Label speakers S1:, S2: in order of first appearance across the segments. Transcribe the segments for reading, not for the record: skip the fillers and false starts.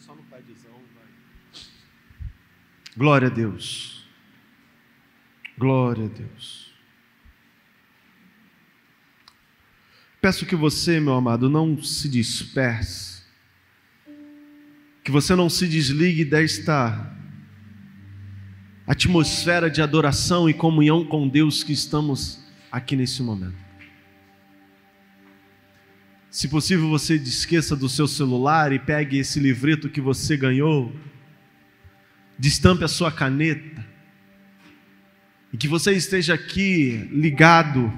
S1: Só no paizão, vai. Glória a Deus. Glória a Deus. Peço que você, meu amado, não se disperse, que você não se desligue desta atmosfera de adoração e comunhão com Deus que estamos aqui nesse momento. Se possível, você esqueça do seu celular e pegue esse livreto que você ganhou, destampe a sua caneta, e que você esteja aqui ligado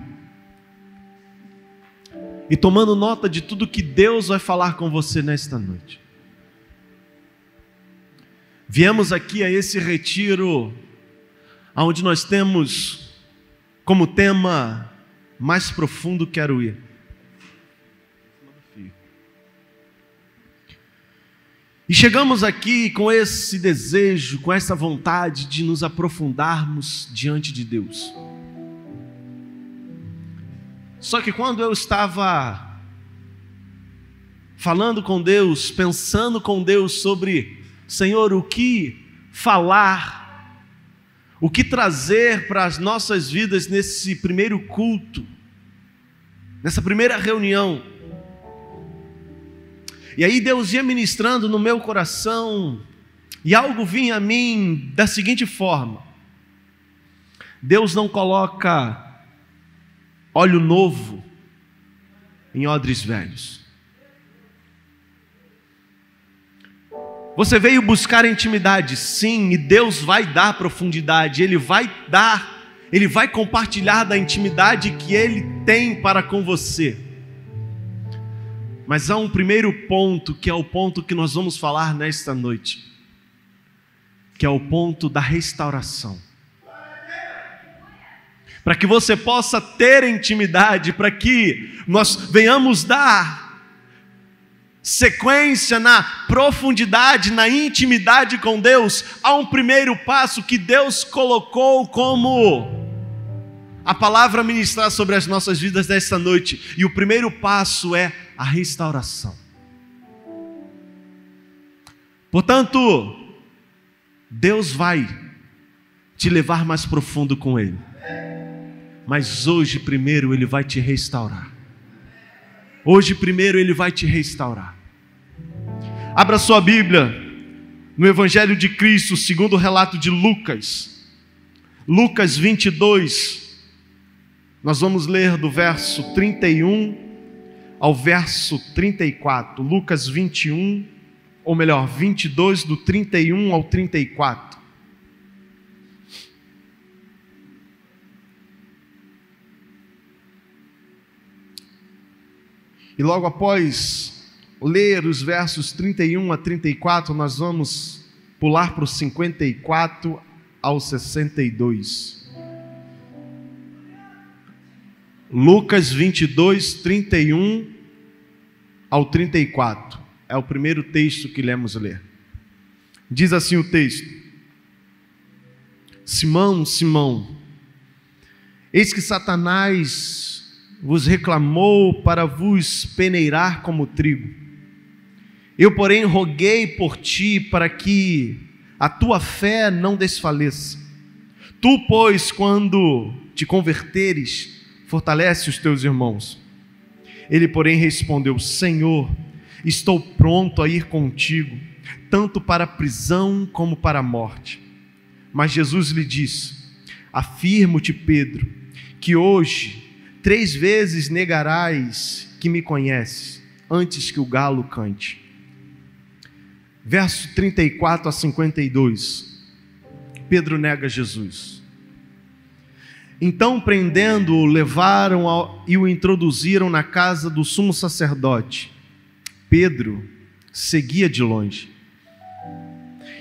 S1: e tomando nota de tudo que Deus vai falar com você nesta noite. Viemos aqui a esse retiro, onde nós temos como tema mais profundo quero ir. E chegamos aqui com esse desejo, com essa vontade de nos aprofundarmos diante de Deus. Só que quando eu estava falando com Deus, pensando com Deus sobre, Senhor, o que falar, o que trazer para as nossas vidas nesse primeiro culto, nessa primeira reunião. E aí Deus ia ministrando no meu coração, e algo vinha a mim da seguinte forma: Deus não coloca óleo novo em odres velhos. Você veio buscar intimidade, sim, e Deus vai dar profundidade, Ele vai compartilhar da intimidade que Ele tem para com você. Mas há um primeiro ponto, que é o ponto que nós vamos falar nesta noite, que é o ponto da restauração. Para que você possa ter intimidade, para que nós venhamos dar sequência na profundidade, na intimidade com Deus, há um primeiro passo que Deus colocou como a palavra ministrar sobre as nossas vidas desta noite. E o primeiro passo é a restauração. Portanto, Deus vai te levar mais profundo com Ele. Mas hoje primeiro Ele vai te restaurar. Hoje primeiro Ele vai te restaurar. Abra sua Bíblia no Evangelho de Cristo, segundo o relato de Lucas. Lucas 22. Nós vamos ler do verso 31 ao verso 34. Lucas 21, ou melhor, 22, do 31 ao 34. E logo após ler os versos 31 a 34, nós vamos pular para o 54 ao 62. Lucas 22, 31 ao 34. É o primeiro texto que iremos ler. Diz assim o texto: Simão, Simão, eis que Satanás vos reclamou para vos peneirar como trigo. Eu, porém, roguei por ti para que a tua fé não desfaleça. Tu, pois, quando te converteres, fortalece os teus irmãos. Ele, porém, respondeu: Senhor, estou pronto a ir contigo, tanto para a prisão como para a morte. Mas Jesus lhe disse: Afirmo-te, Pedro, que hoje 3 vezes negarás que me conheces, antes que o galo cante. Verso 34 a 52. Pedro nega Jesus. Então, prendendo-o, levaram e o introduziram na casa do sumo sacerdote. Pedro seguia de longe.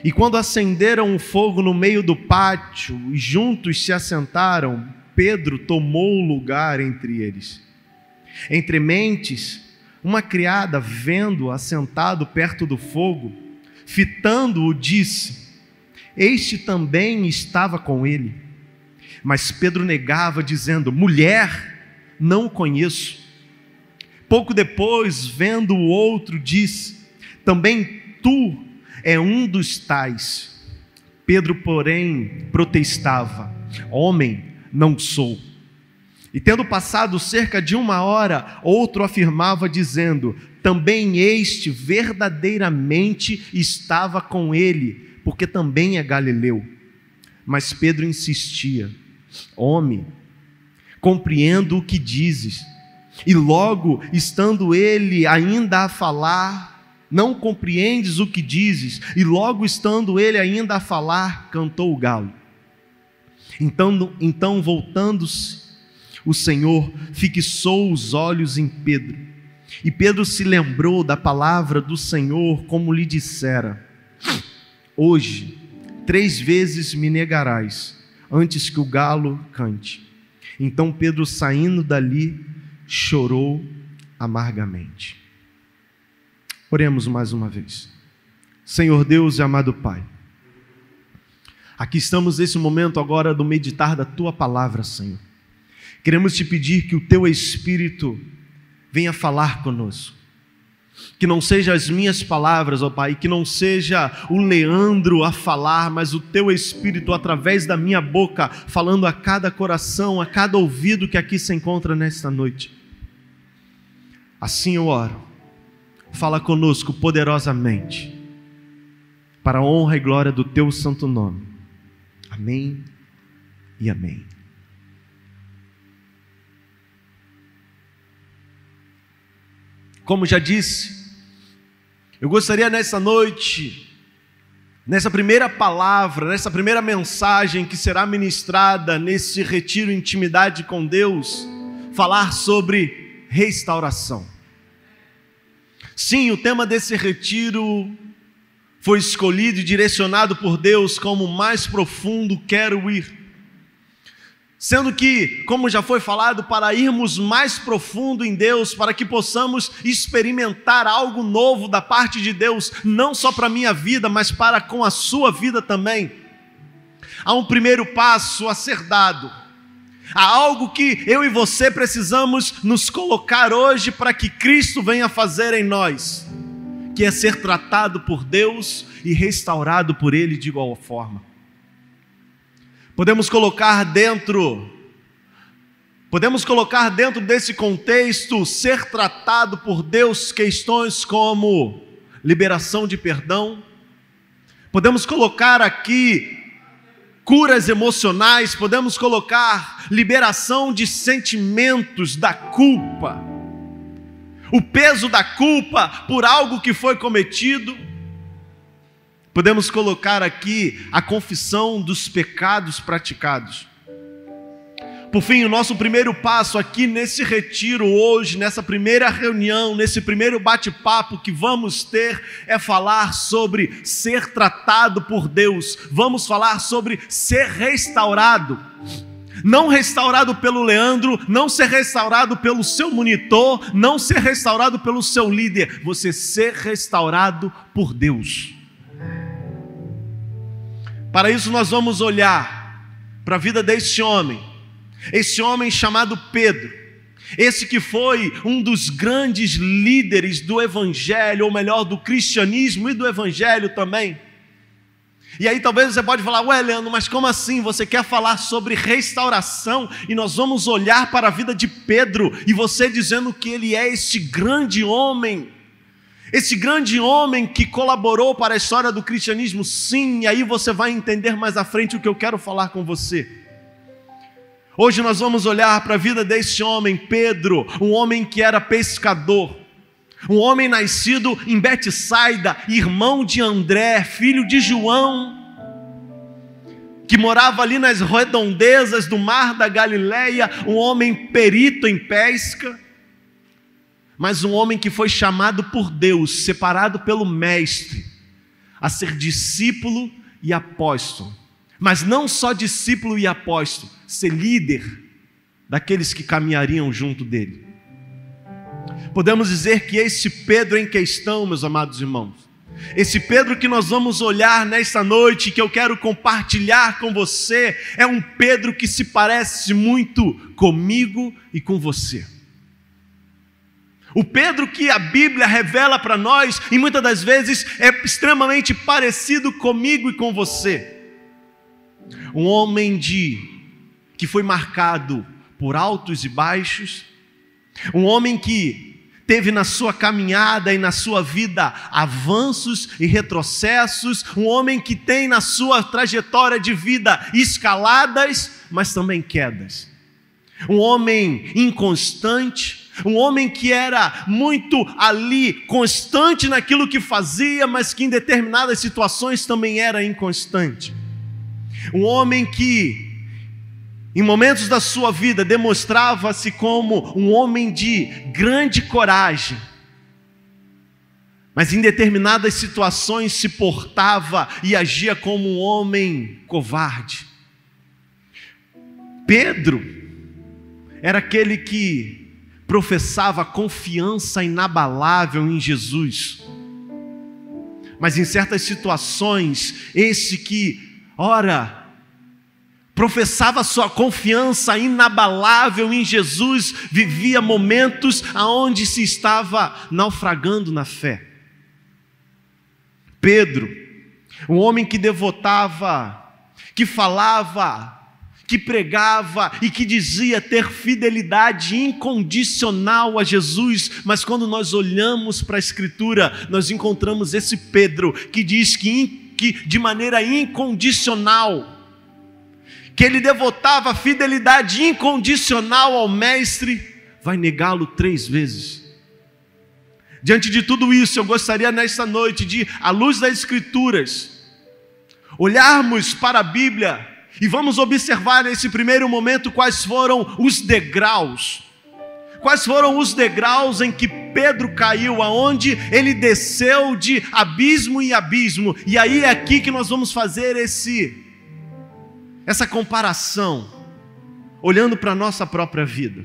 S1: E quando acenderam o fogo no meio do pátio e juntos se assentaram, Pedro tomou lugar entre eles. Entre mentes, uma criada, vendo-o assentado perto do fogo, fitando-o, disse: Este também estava com ele. Mas Pedro negava, dizendo: Mulher, não o conheço. Pouco depois, vendo o outro, disse: Também tu é um dos tais. Pedro, porém, protestava: homem, não sou. E tendo passado cerca de 1 hora, outro afirmava, dizendo: também este verdadeiramente estava com ele, porque também é galileu. Mas Pedro insistia: homem, compreendo o que dizes. E logo, estando ele ainda a falar, não compreendes o que dizes? E logo, estando ele ainda a falar, cantou o galo. Então voltando-se, o Senhor fixou os olhos em Pedro. E Pedro se lembrou da palavra do Senhor, como lhe dissera: hoje 3 vezes me negarás, antes que o galo cante. Então Pedro, saindo dali, chorou amargamente. Oremos mais uma vez. Senhor Deus e amado Pai, aqui estamos nesse momento agora do meditar da Tua palavra, Senhor. Queremos Te pedir que o Teu Espírito venha falar conosco. Que não sejam as minhas palavras, ó Pai, que não seja o Leandro a falar, mas o Teu Espírito através da minha boca, falando a cada coração, a cada ouvido que aqui se encontra nesta noite. Assim eu oro. Fala conosco poderosamente, para a honra e glória do Teu santo nome. Amém e amém. Como já disse, eu gostaria nessa noite, nessa primeira palavra, nessa primeira mensagem que será ministrada nesse retiro Intimidade com Deus, falar sobre restauração. Sim, o tema desse retiro foi escolhido e direcionado por Deus como mais profundo quero ir. Sendo que, como já foi falado, para irmos mais profundo em Deus, para que possamos experimentar algo novo da parte de Deus, não só para a minha vida, mas para com a sua vida também. Há um primeiro passo a ser dado. Há algo que eu e você precisamos nos colocar hoje para que Cristo venha fazer em nós, que é ser tratado por Deus e restaurado por Ele de igual forma. Podemos colocar dentro desse contexto, ser tratado por Deus, questões como liberação de perdão. Podemos colocar aqui curas emocionais, podemos colocar liberação de sentimentos da culpa, o peso da culpa por algo que foi cometido. Podemos colocar aqui a confissão dos pecados praticados. Por fim, o nosso primeiro passo aqui nesse retiro hoje, nessa primeira reunião, nesse primeiro bate-papo que vamos ter, é falar sobre ser tratado por Deus. Vamos falar sobre ser restaurado. Não restaurado pelo Leandro, não ser restaurado pelo seu monitor, não ser restaurado pelo seu líder. Você ser restaurado por Deus. Para isso nós vamos olhar para a vida desse homem, esse homem chamado Pedro, esse que foi um dos grandes líderes do evangelho, ou melhor, do cristianismo e do evangelho também. E aí talvez você pode falar: ué, Leandro, mas como assim? Você quer falar sobre restauração? E nós vamos olhar para a vida de Pedro, e você dizendo que ele é esse grande homem que colaborou para a história do cristianismo. Sim, e aí você vai entender mais à frente o que eu quero falar com você. Hoje nós vamos olhar para a vida desse homem, Pedro, um homem que era pescador, um homem nascido em Betsaida, irmão de André, filho de João, que morava ali nas redondezas do mar da Galileia, um homem perito em pesca, mas um homem que foi chamado por Deus, separado pelo mestre, a ser discípulo e apóstolo. Mas não só discípulo e apóstolo, ser líder daqueles que caminhariam junto dele. Podemos dizer que esse Pedro em questão, meus amados irmãos, esse Pedro que nós vamos olhar nesta noite, que eu quero compartilhar com você, é um Pedro que se parece muito comigo e com você. O Pedro que a Bíblia revela para nós, e muitas das vezes é extremamente parecido comigo e com você. Um homem que foi marcado por altos e baixos, um homem que teve na sua caminhada e na sua vida avanços e retrocessos, um homem que tem na sua trajetória de vida escaladas, mas também quedas. Um homem inconstante, um homem que era muito ali constante naquilo que fazia, mas que em determinadas situações também era inconstante. Um homem que em momentos da sua vida demonstrava-se como um homem de grande coragem, mas em determinadas situações se portava e agia como um homem covarde. Pedro era aquele que professava confiança inabalável em Jesus, mas em certas situações, esse que, ora, professava sua confiança inabalável em Jesus, vivia momentos onde se estava naufragando na fé. Pedro, um homem que devotava, que falava, que pregava e que dizia ter fidelidade incondicional a Jesus, mas quando nós olhamos para a Escritura, nós encontramos esse Pedro que diz que de maneira incondicional, que ele devotava fidelidade incondicional ao Mestre, vai negá-lo 3 vezes. Diante de tudo isso, eu gostaria nesta noite de, à luz das Escrituras, olharmos para a Bíblia e vamos observar nesse primeiro momento quais foram os degraus. Quais foram os degraus em que Pedro caiu, aonde ele desceu de abismo em abismo. E aí é aqui que nós vamos fazer essa comparação, olhando para a nossa própria vida.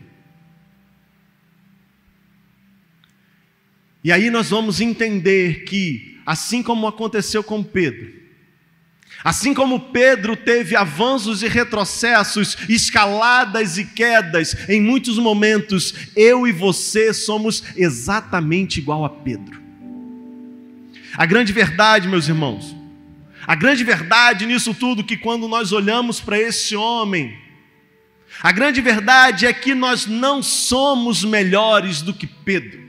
S1: E aí nós vamos entender que, assim como aconteceu com Pedro, assim como Pedro teve avanços e retrocessos, escaladas e quedas, em muitos momentos, eu e você somos exatamente igual a Pedro. A grande verdade, meus irmãos, a grande verdade nisso tudo, que quando nós olhamos para esse homem, a grande verdade é que nós não somos melhores do que Pedro.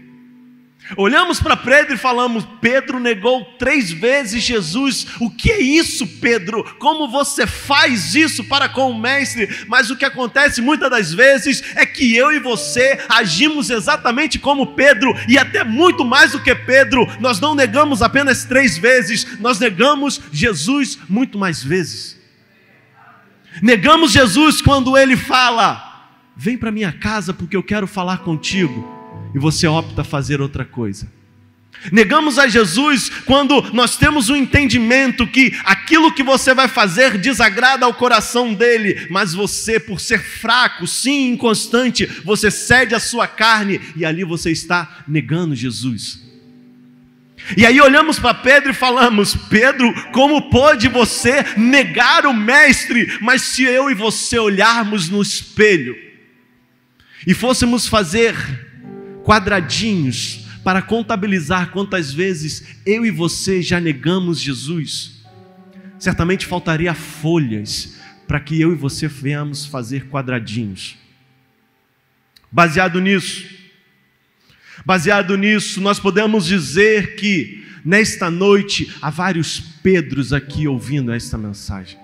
S1: Olhamos para Pedro e falamos: Pedro negou 3 vezes Jesus. O que é isso, Pedro? Como você faz isso para com o Mestre? Mas o que acontece muitas das vezes é que eu e você agimos exatamente como Pedro, e até muito mais do que Pedro. Nós não negamos apenas 3 vezes, nós negamos Jesus muito mais vezes. Negamos Jesus quando Ele fala: vem para minha casa porque eu quero falar contigo, e você opta fazer outra coisa. Negamos a Jesus quando nós temos um entendimento que aquilo que você vai fazer desagrada ao coração dele, mas você, por ser fraco, sim, inconstante, você cede à sua carne, e ali você está negando Jesus. E aí olhamos para Pedro e falamos: Pedro, como pode você negar o Mestre? Mas se eu e você olharmos no espelho e fôssemos fazer quadradinhos para contabilizar quantas vezes eu e você já negamos Jesus, certamente faltaria folhas para que eu e você venhamos fazer quadradinhos. Baseado nisso, nós podemos dizer que nesta noite há vários Pedros aqui ouvindo esta mensagem.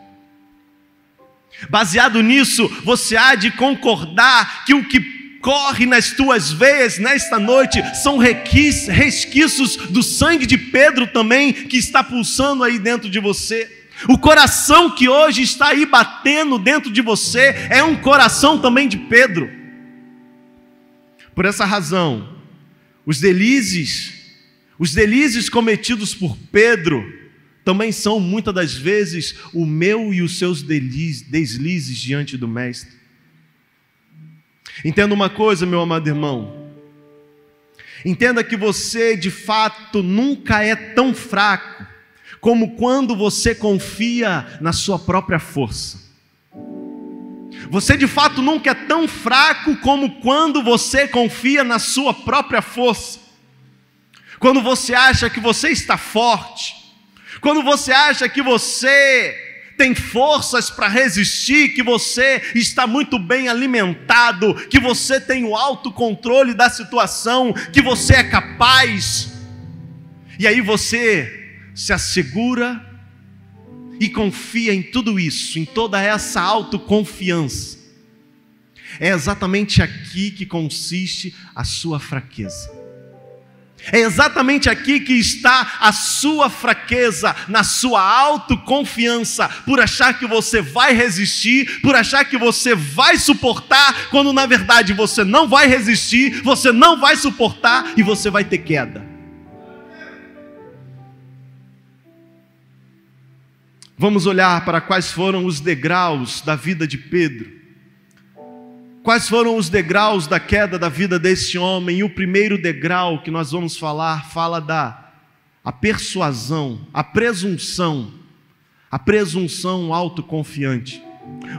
S1: Baseado nisso, você há de concordar que o que corre nas tuas veias nesta noite são resquícios do sangue de Pedro também, que está pulsando aí dentro de você. O coração que hoje está aí batendo dentro de você é um coração também de Pedro. Por essa razão, os delizes cometidos por Pedro também são muitas das vezes o meu e os seus deslizes diante do Mestre. Entenda uma coisa, meu amado irmão. Entenda que você de fato nunca é tão fraco como quando você confia na sua própria força. Você de fato nunca é tão fraco como quando você confia na sua própria força. Quando você acha que você está forte, quando você acha que você tem forças para resistir, que você está muito bem alimentado, que você tem o autocontrole da situação, que você é capaz, e aí você se assegura e confia em tudo isso, em toda essa autoconfiança. É exatamente aqui que consiste a sua fraqueza. É exatamente aqui que está a sua fraqueza, na sua autoconfiança, por achar que você vai resistir, por achar que você vai suportar, quando na verdade você não vai resistir, você não vai suportar e você vai ter queda. Vamos olhar para quais foram os degraus da vida de Pedro. Quais foram os degraus da queda da vida desse homem? E o primeiro degrau que nós vamos falar, fala a persuasão, a presunção autoconfiante.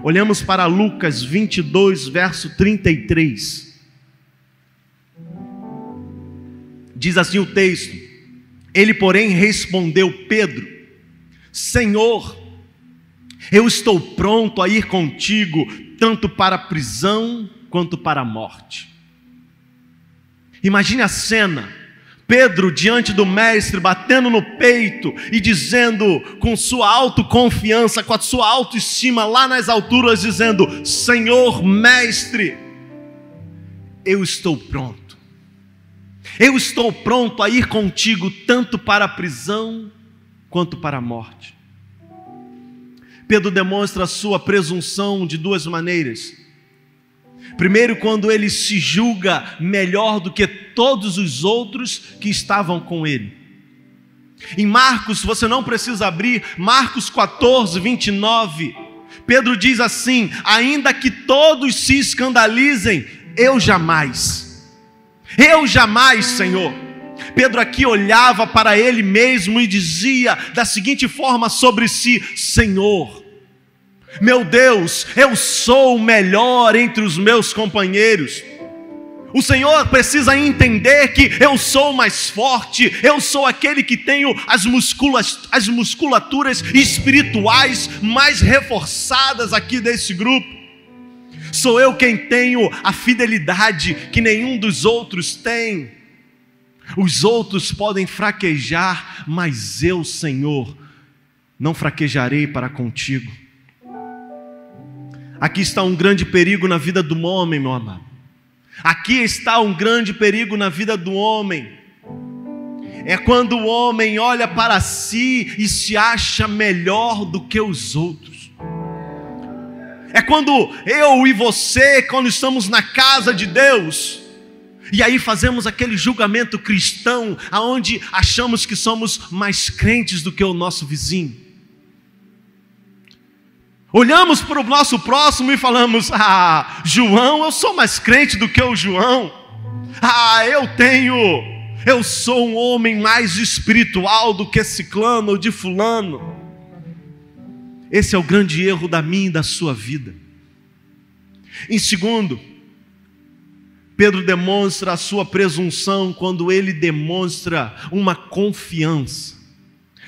S1: Olhamos para Lucas 22, verso 33. Diz assim o texto: ele, porém, respondeu: Pedro, Senhor, eu estou pronto a ir contigo, tanto para a prisão quanto para a morte. Imagine a cena, Pedro diante do mestre, batendo no peito e dizendo com sua autoconfiança, com a sua autoestima lá nas alturas, dizendo: Senhor, mestre, eu estou pronto. Eu estou pronto a ir contigo, tanto para a prisão quanto para a morte. Pedro demonstra a sua presunção de duas maneiras. Primeiro, quando ele se julga melhor do que todos os outros que estavam com ele. Em Marcos, você não precisa abrir, Marcos 14, 29, Pedro diz assim: ainda que todos se escandalizem, eu jamais, Senhor. Pedro aqui olhava para ele mesmo e dizia da seguinte forma sobre si: Senhor, meu Deus, eu sou o melhor entre os meus companheiros. O Senhor precisa entender que eu sou mais forte, eu sou aquele que tenho as musculaturas espirituais mais reforçadas aqui desse grupo. Sou eu quem tenho a fidelidade que nenhum dos outros tem. Os outros podem fraquejar, mas eu, Senhor, não fraquejarei para contigo. Aqui está um grande perigo na vida do homem, meu amado. Aqui está um grande perigo na vida do homem. É quando o homem olha para si e se acha melhor do que os outros. É quando eu e você, quando estamos na casa de Deus, e aí fazemos aquele julgamento cristão, aonde achamos que somos mais crentes do que o nosso vizinho. Olhamos para o nosso próximo e falamos: ah, João, eu sou mais crente do que o João. Ah, eu sou um homem mais espiritual do que ciclano ou de fulano. Esse é o grande erro da minha e da sua vida. Em segundo, Pedro demonstra a sua presunção quando ele demonstra uma confiança,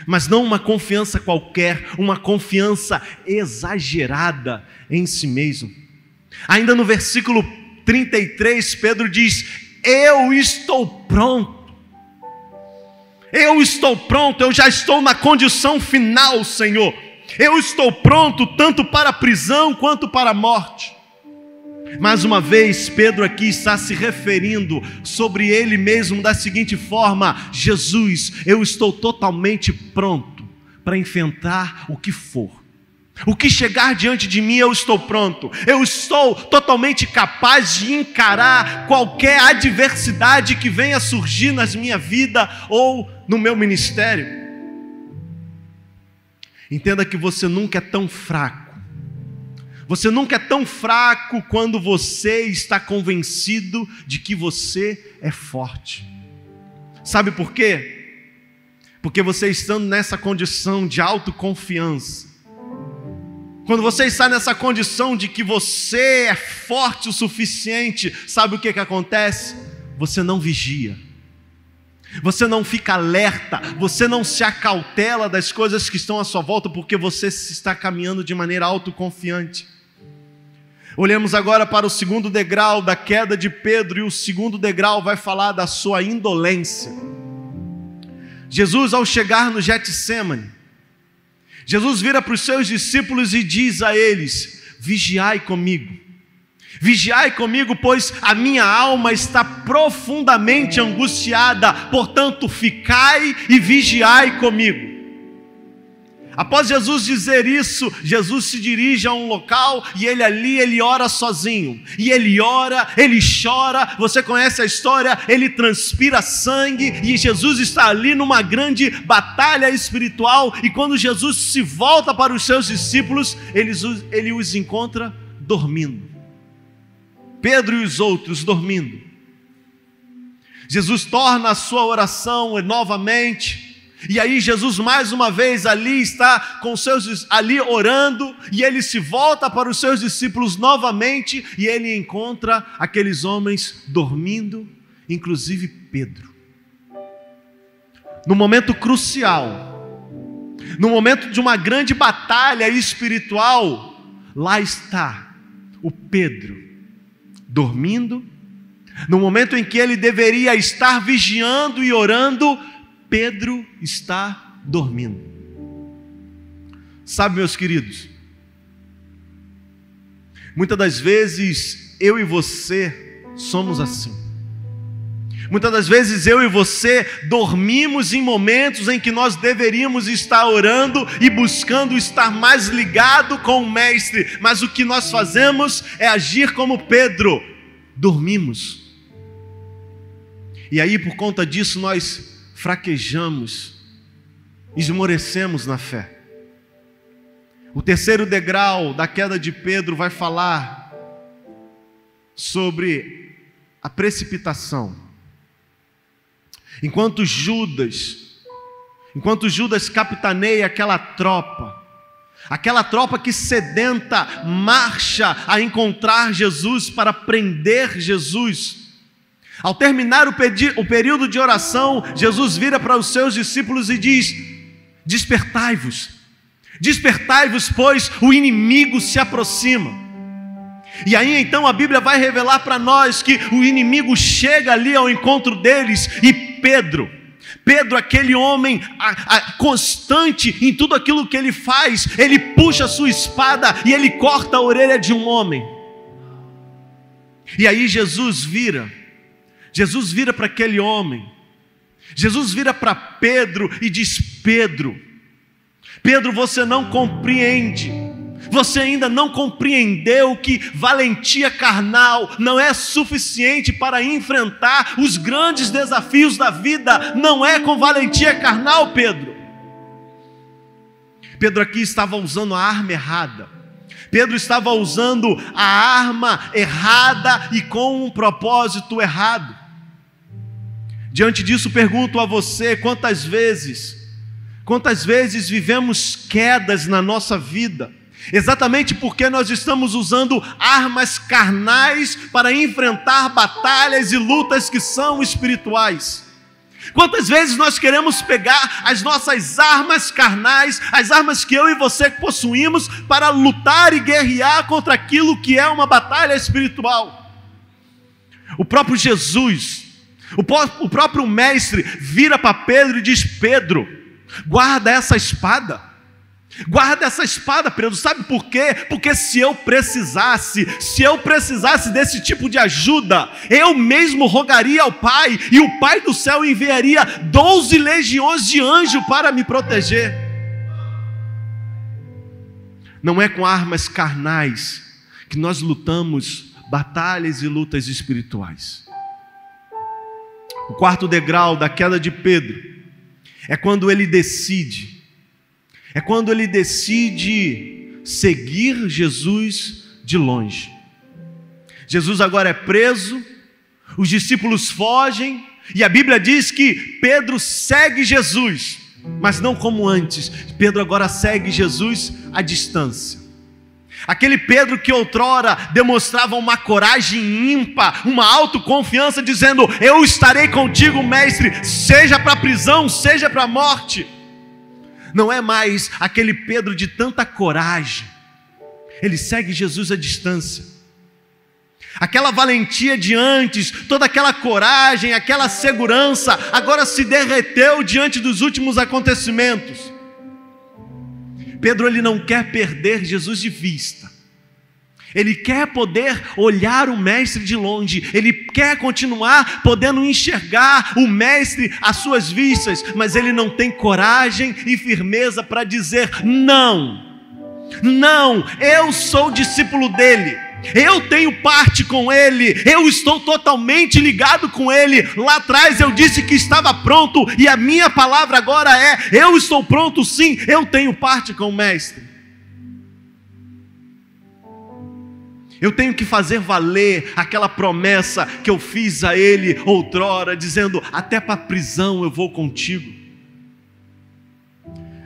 S1: mas não uma confiança qualquer, uma confiança exagerada em si mesmo. Ainda no versículo 33, Pedro diz: eu estou pronto, eu já estou na condição final, Senhor, eu estou pronto tanto para a prisão quanto para a morte. Mais uma vez, Pedro aqui está se referindo sobre ele mesmo da seguinte forma: Jesus, eu estou totalmente pronto para enfrentar o que for. O que chegar diante de mim, eu estou pronto. Eu estou totalmente capaz de encarar qualquer adversidade que venha surgir na minha vida ou no meu ministério. Entenda que você nunca é tão fraco. Você nunca é tão fraco quando você está convencido de que você é forte. Sabe por quê? Porque você estando nessa condição de autoconfiança, Quando você está nessa condição de que você é forte o suficiente, sabe o que acontece? Você não vigia, você não fica alerta, você não se acautela das coisas que estão à sua volta, porque você está caminhando de maneira autoconfiante. Olhemos agora para o segundo degrau da queda de Pedro, e o segundo degrau vai falar da sua indolência. Jesus, ao chegar no Getsêmani, Jesus vira para os seus discípulos e diz a eles: vigiai comigo, pois a minha alma está profundamente angustiada, portanto ficai e vigiai comigo. Após Jesus dizer isso, Jesus se dirige a um local e ele ora sozinho. E ele ora, ele chora, você conhece a história, ele transpira sangue, e Jesus está ali numa grande batalha espiritual, e quando Jesus se volta para os seus discípulos, ele os encontra dormindo. Pedro e os outros dormindo. Jesus torna a sua oração novamente, e aí Jesus mais uma vez ali está com ali orando, e ele se volta para os seus discípulos novamente, e ele encontra aqueles homens dormindo, inclusive Pedro. No momento crucial, no momento de uma grande batalha espiritual, lá está o Pedro dormindo. No momento em que ele deveria estar vigiando e orando, Pedro está dormindo. Sabe, meus queridos, muitas das vezes eu e você somos assim. Muitas das vezes eu e você dormimos em momentos em que nós deveríamos estar orando e buscando estar mais ligado com o Mestre, mas o que nós fazemos é agir como Pedro, dormimos. E aí, por conta disso, nós fraquejamos, esmorecemos na fé. O terceiro degrau da queda de Pedro vai falar sobre a precipitação. Enquanto Judas capitaneia aquela tropa que sedenta marcha a encontrar Jesus para prender Jesus, ao terminar o período de oração, Jesus vira para os seus discípulos e diz: despertai-vos, pois o inimigo se aproxima. E aí então a Bíblia vai revelar para nós que o inimigo chega ali ao encontro deles, e Pedro, aquele homem constante em tudo aquilo que ele faz, ele puxa a sua espada e ele corta a orelha de um homem. E aí Jesus vira para aquele homem, Jesus vira para Pedro e diz: Pedro, você não compreende, você ainda não compreendeu que valentia carnal não é suficiente para enfrentar os grandes desafios da vida. Não é com valentia carnal, Pedro. Pedro aqui estava usando a arma errada. Pedro estava usando a arma errada e com um propósito errado. Diante disso, pergunto a você: quantas vezes vivemos quedas na nossa vida, exatamente porque nós estamos usando armas carnais para enfrentar batalhas e lutas que são espirituais? Quantas vezes nós queremos pegar as nossas armas carnais, as armas que eu e você possuímos, para lutar e guerrear contra aquilo que é uma batalha espiritual? O próprio Jesus, o próprio Mestre vira para Pedro e diz: Pedro, guarda essa espada, Pedro. Sabe por quê? Porque se eu precisasse desse tipo de ajuda, eu mesmo rogaria ao Pai, e o Pai do céu enviaria 12 legiões de anjos para me proteger. Não é com armas carnais que nós lutamos batalhas e lutas espirituais. O quarto degrau da queda de Pedro é quando ele decide seguir Jesus de longe. Jesus agora é preso, os discípulos fogem, e a Bíblia diz que Pedro segue Jesus, mas não como antes. Pedro agora segue Jesus à distância. Aquele Pedro que outrora demonstrava uma coragem ímpar, uma autoconfiança, dizendo: eu estarei contigo, mestre, seja para a prisão, seja para a morte. Não é mais aquele Pedro de tanta coragem. Ele segue Jesus à distância. Aquela valentia de antes, toda aquela coragem, aquela segurança, agora se derreteu diante dos últimos acontecimentos. Pedro, ele não quer perder Jesus de vista. Ele quer poder olhar o mestre de longe. Ele quer continuar podendo enxergar o mestre às suas vistas, mas ele não tem coragem e firmeza para dizer: não, não, eu sou discípulo dele, eu tenho parte com ele, eu estou totalmente ligado com ele. Lá atrás eu disse que estava pronto, e a minha palavra agora é: eu estou pronto sim, eu tenho parte com o mestre. Eu tenho que fazer valer aquela promessa que eu fiz a ele outrora, dizendo: até para a prisão eu vou contigo.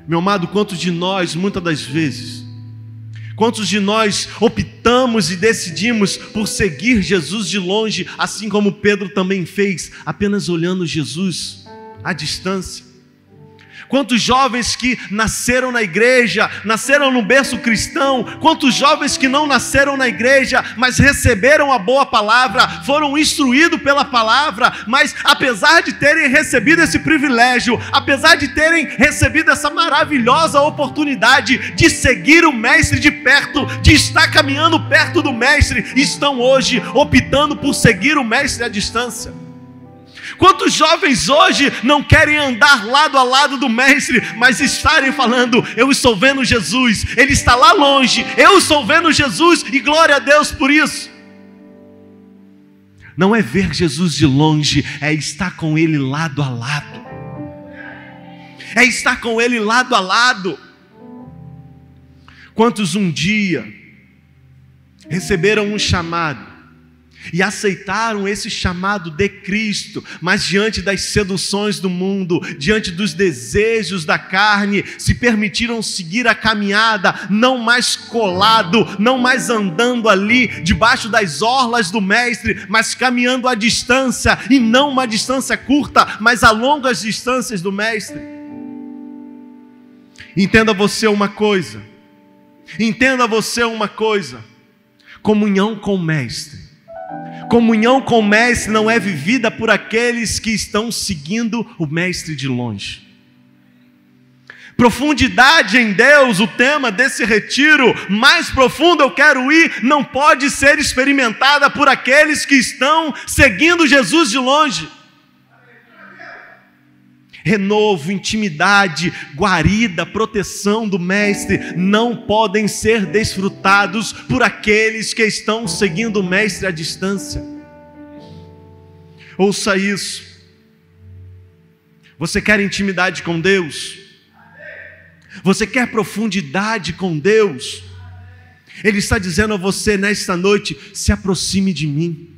S1: Meu amado, quantos de nós, muitas das vezes, quantos de nós optamos e decidimos por seguir Jesus de longe, assim como Pedro também fez, apenas olhando Jesus à distância? Quantos jovens que nasceram na igreja, nasceram no berço cristão, quantos jovens que não nasceram na igreja, mas receberam a boa palavra, foram instruídos pela palavra, mas apesar de terem recebido esse privilégio, apesar de terem recebido essa maravilhosa oportunidade de seguir o mestre de perto, de estar caminhando perto do mestre, estão hoje optando por seguir o mestre à distância. Quantos jovens hoje não querem andar lado a lado do mestre, mas estarem falando: eu estou vendo Jesus, ele está lá longe, eu estou vendo Jesus, e glória a Deus por isso. Não é ver Jesus de longe, é estar com ele lado a lado. É estar com ele lado a lado. Quantos um dia receberam um chamado e aceitaram esse chamado de Cristo, mas diante das seduções do mundo, diante dos desejos da carne, se permitiram seguir a caminhada, não mais colado, não mais andando ali debaixo das orlas do mestre, mas caminhando à distância, e não uma distância curta, mas a longas distâncias do mestre. Entenda você uma coisa, comunhão com o mestre. Comunhão com o mestre não é vivida por aqueles que estão seguindo o mestre de longe. Profundidade em Deus, o tema desse retiro, mais profundo eu quero ir, não pode ser experimentada por aqueles que estão seguindo Jesus de longe. Renovo, intimidade, guarida, proteção do mestre não podem ser desfrutados por aqueles que estão seguindo o mestre à distância. Ouça isso. Você quer intimidade com Deus? Você quer profundidade com Deus? Ele está dizendo a você nesta noite: se aproxime de mim.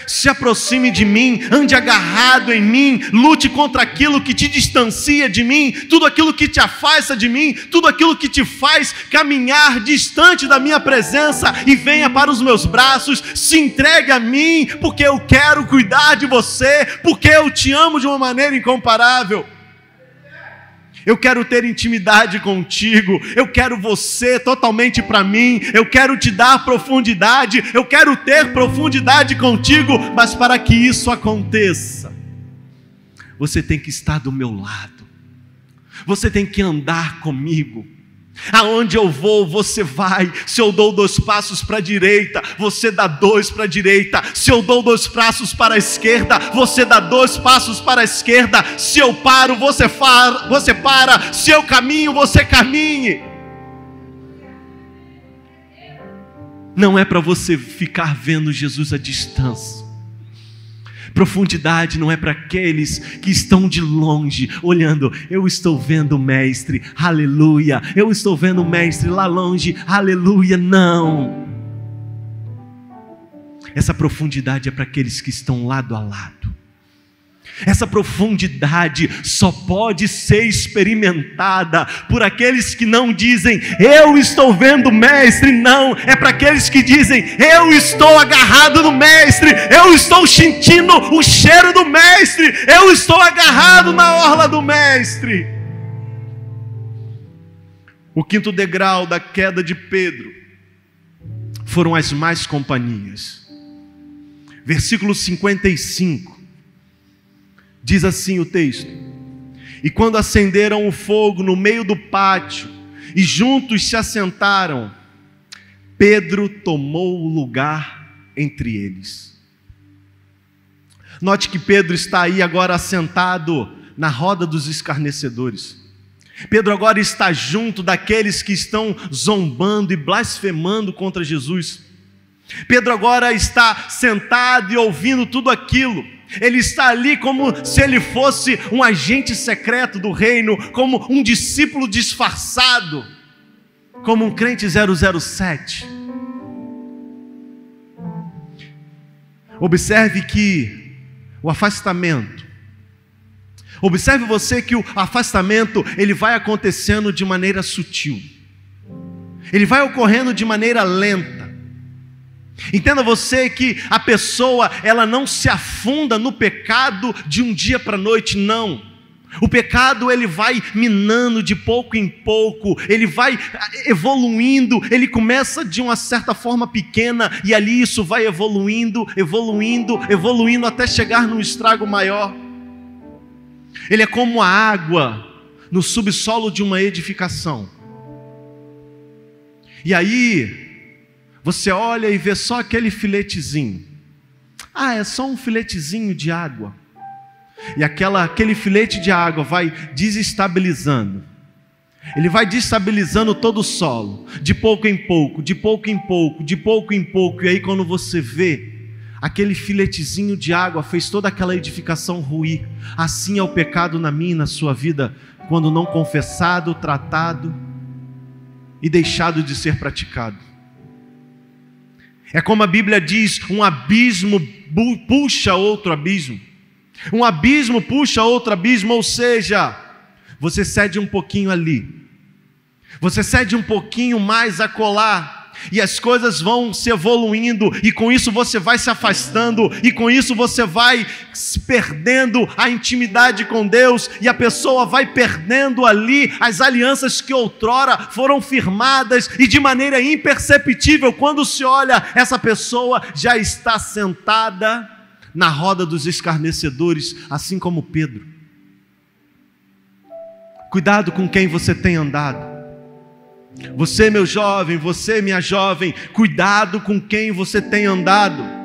S1: Se aproxime de mim, ande agarrado em mim, lute contra aquilo que te distancia de mim, tudo aquilo que te afasta de mim, tudo aquilo que te faz caminhar distante da minha presença, e venha para os meus braços, se entregue a mim, porque eu quero cuidar de você, porque eu te amo de uma maneira incomparável. Eu quero ter intimidade contigo, eu quero você totalmente para mim, eu quero te dar profundidade, eu quero ter profundidade contigo, mas para que isso aconteça, você tem que estar do meu lado, você tem que andar comigo. Aonde eu vou, você vai. Se eu dou 2 passos para a direita, você dá 2 para a direita. Se eu dou 2 passos para a esquerda, você dá 2 passos para a esquerda. Se eu paro, você para. Se eu caminho, você caminhe. Não é para você ficar vendo Jesus à distância. Profundidade não é para aqueles que estão de longe, olhando: eu estou vendo o mestre, aleluia, eu estou vendo o mestre lá longe, aleluia. Não. Essa profundidade é para aqueles que estão lado a lado. Essa profundidade só pode ser experimentada por aqueles que não dizem, eu estou vendo o Mestre. Não, é para aqueles que dizem, eu estou agarrado no Mestre, eu estou sentindo o cheiro do Mestre, eu estou agarrado na orla do Mestre. O quinto degrau da queda de Pedro foram as más companhias. Versículo 55. Diz assim o texto: e quando acenderam o fogo no meio do pátio e juntos se assentaram, Pedro tomou o lugar entre eles. Note que Pedro está aí agora assentado na roda dos escarnecedores. Pedro agora está junto daqueles que estão zombando e blasfemando contra Jesus. Pedro agora está sentado e ouvindo tudo aquilo. Ele está ali como se ele fosse um agente secreto do reino, como um discípulo disfarçado, como um crente 007. Observe que o afastamento, observe você que o afastamento, ele vai acontecendo de maneira sutil, ele vai ocorrendo de maneira lenta. Entenda você que a pessoa, ela não se afunda no pecado de um dia para a noite, não. O pecado, ele vai minando de pouco em pouco, ele vai evoluindo, ele começa de uma certa forma pequena, e ali isso vai evoluindo até chegar num estrago maior. Ele é como a água no subsolo de uma edificação. E aí você olha e vê só aquele filetezinho. Ah, é só um filetezinho de água. E aquele filete de água vai desestabilizando. Ele vai destabilizando todo o solo, de pouco em pouco, de pouco em pouco, de pouco em pouco. E aí quando você vê, aquele filetezinho de água fez toda aquela edificação ruir. Assim é o pecado na minha e na sua vida, quando não confessado, tratado e deixado de ser praticado. É como a Bíblia diz, um abismo puxa outro abismo. Um abismo puxa outro abismo, ou seja, você cede um pouquinho ali, você cede um pouquinho mais acolá, e as coisas vão se evoluindo, e com isso você vai se afastando, e com isso você vai se perdendo a intimidade com Deus, e a pessoa vai perdendo ali as alianças que outrora foram firmadas, e de maneira imperceptível, quando se olha, essa pessoa já está sentada na roda dos escarnecedores, assim como Pedro. Cuidado com quem você tem andado. Você, meu jovem, você, minha jovem, cuidado com quem você tem andado.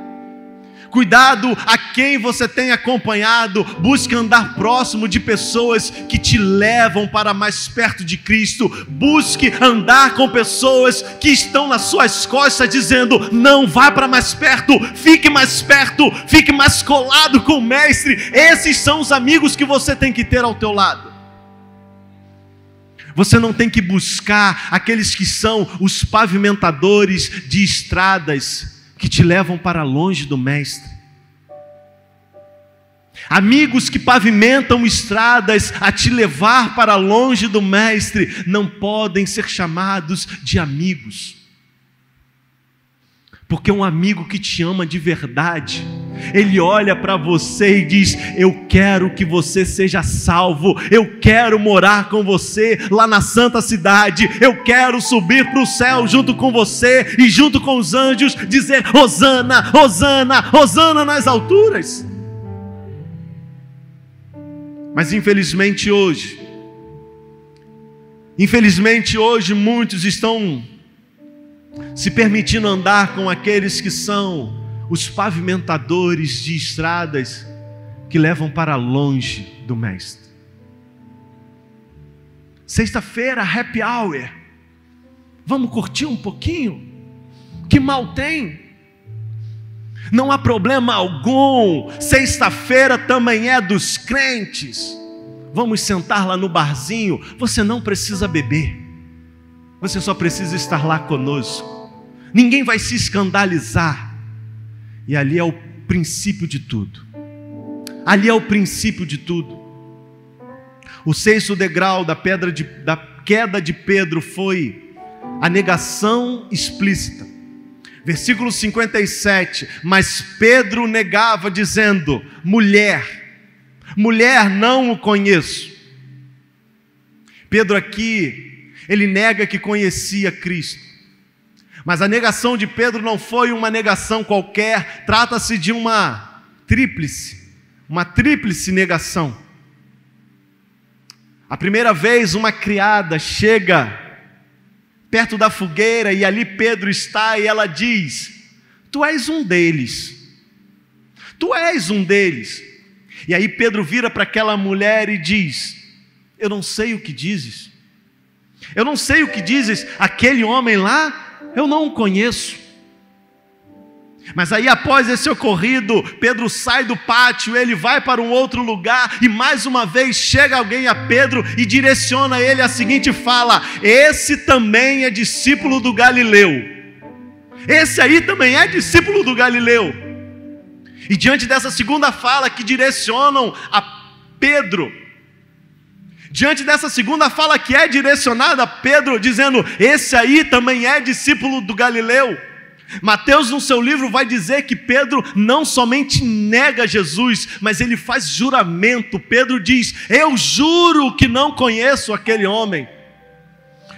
S1: Cuidado a quem você tem acompanhado. Busque andar próximo de pessoas que te levam para mais perto de Cristo. Busque andar com pessoas que estão nas suas costas dizendo, não vá para mais perto, fique mais colado com o Mestre. Esses são os amigos que você tem que ter ao teu lado. Você não tem que buscar aqueles que são os pavimentadores de estradas que te levam para longe do Mestre. Amigos que pavimentam estradas a te levar para longe do Mestre não podem ser chamados de amigos. Porque um amigo que te ama de verdade, ele olha para você e diz, eu quero que você seja salvo, eu quero morar com você lá na santa cidade, eu quero subir para o céu junto com você e junto com os anjos dizer, Hosana, Hosana, Hosana nas alturas. Mas infelizmente hoje muitos estão se permitindo andar com aqueles que são os pavimentadores de estradas que levam para longe do Mestre. Sexta-feira, happy hour. Vamos curtir um pouquinho? Que mal tem? Não há problema algum. Sexta-feira também é dos crentes. Vamos sentar lá no barzinho. Você não precisa beber. Você só precisa estar lá conosco. Ninguém vai se escandalizar. E ali é o princípio de tudo. Ali é o princípio de tudo. O sexto degrau da queda de Pedro foi a negação explícita. Versículo 57, mas Pedro negava dizendo: mulher, não o conheço. Pedro aqui, ele nega que conhecia Cristo. Mas a negação de Pedro não foi uma negação qualquer, trata-se de uma tríplice negação. A primeira vez uma criada chega perto da fogueira e ali Pedro está e ela diz: tu és um deles, tu és um deles. E aí Pedro vira para aquela mulher e diz: eu não sei o que dizes, eu não sei o que dizes, aquele homem lá, eu não o conheço. Mas aí após esse ocorrido, Pedro sai do pátio, ele vai para um outro lugar e mais uma vez chega alguém a Pedro e direciona ele a seguinte fala: esse também é discípulo do Galileu, esse aí também é discípulo do Galileu. E diante dessa segunda fala que direcionam a Pedro, diante dessa segunda fala que é direcionada a Pedro, dizendo: esse aí também é discípulo do Galileu, Mateus no seu livro vai dizer que Pedro não somente nega Jesus, mas ele faz juramento. Pedro diz: eu juro que não conheço aquele homem,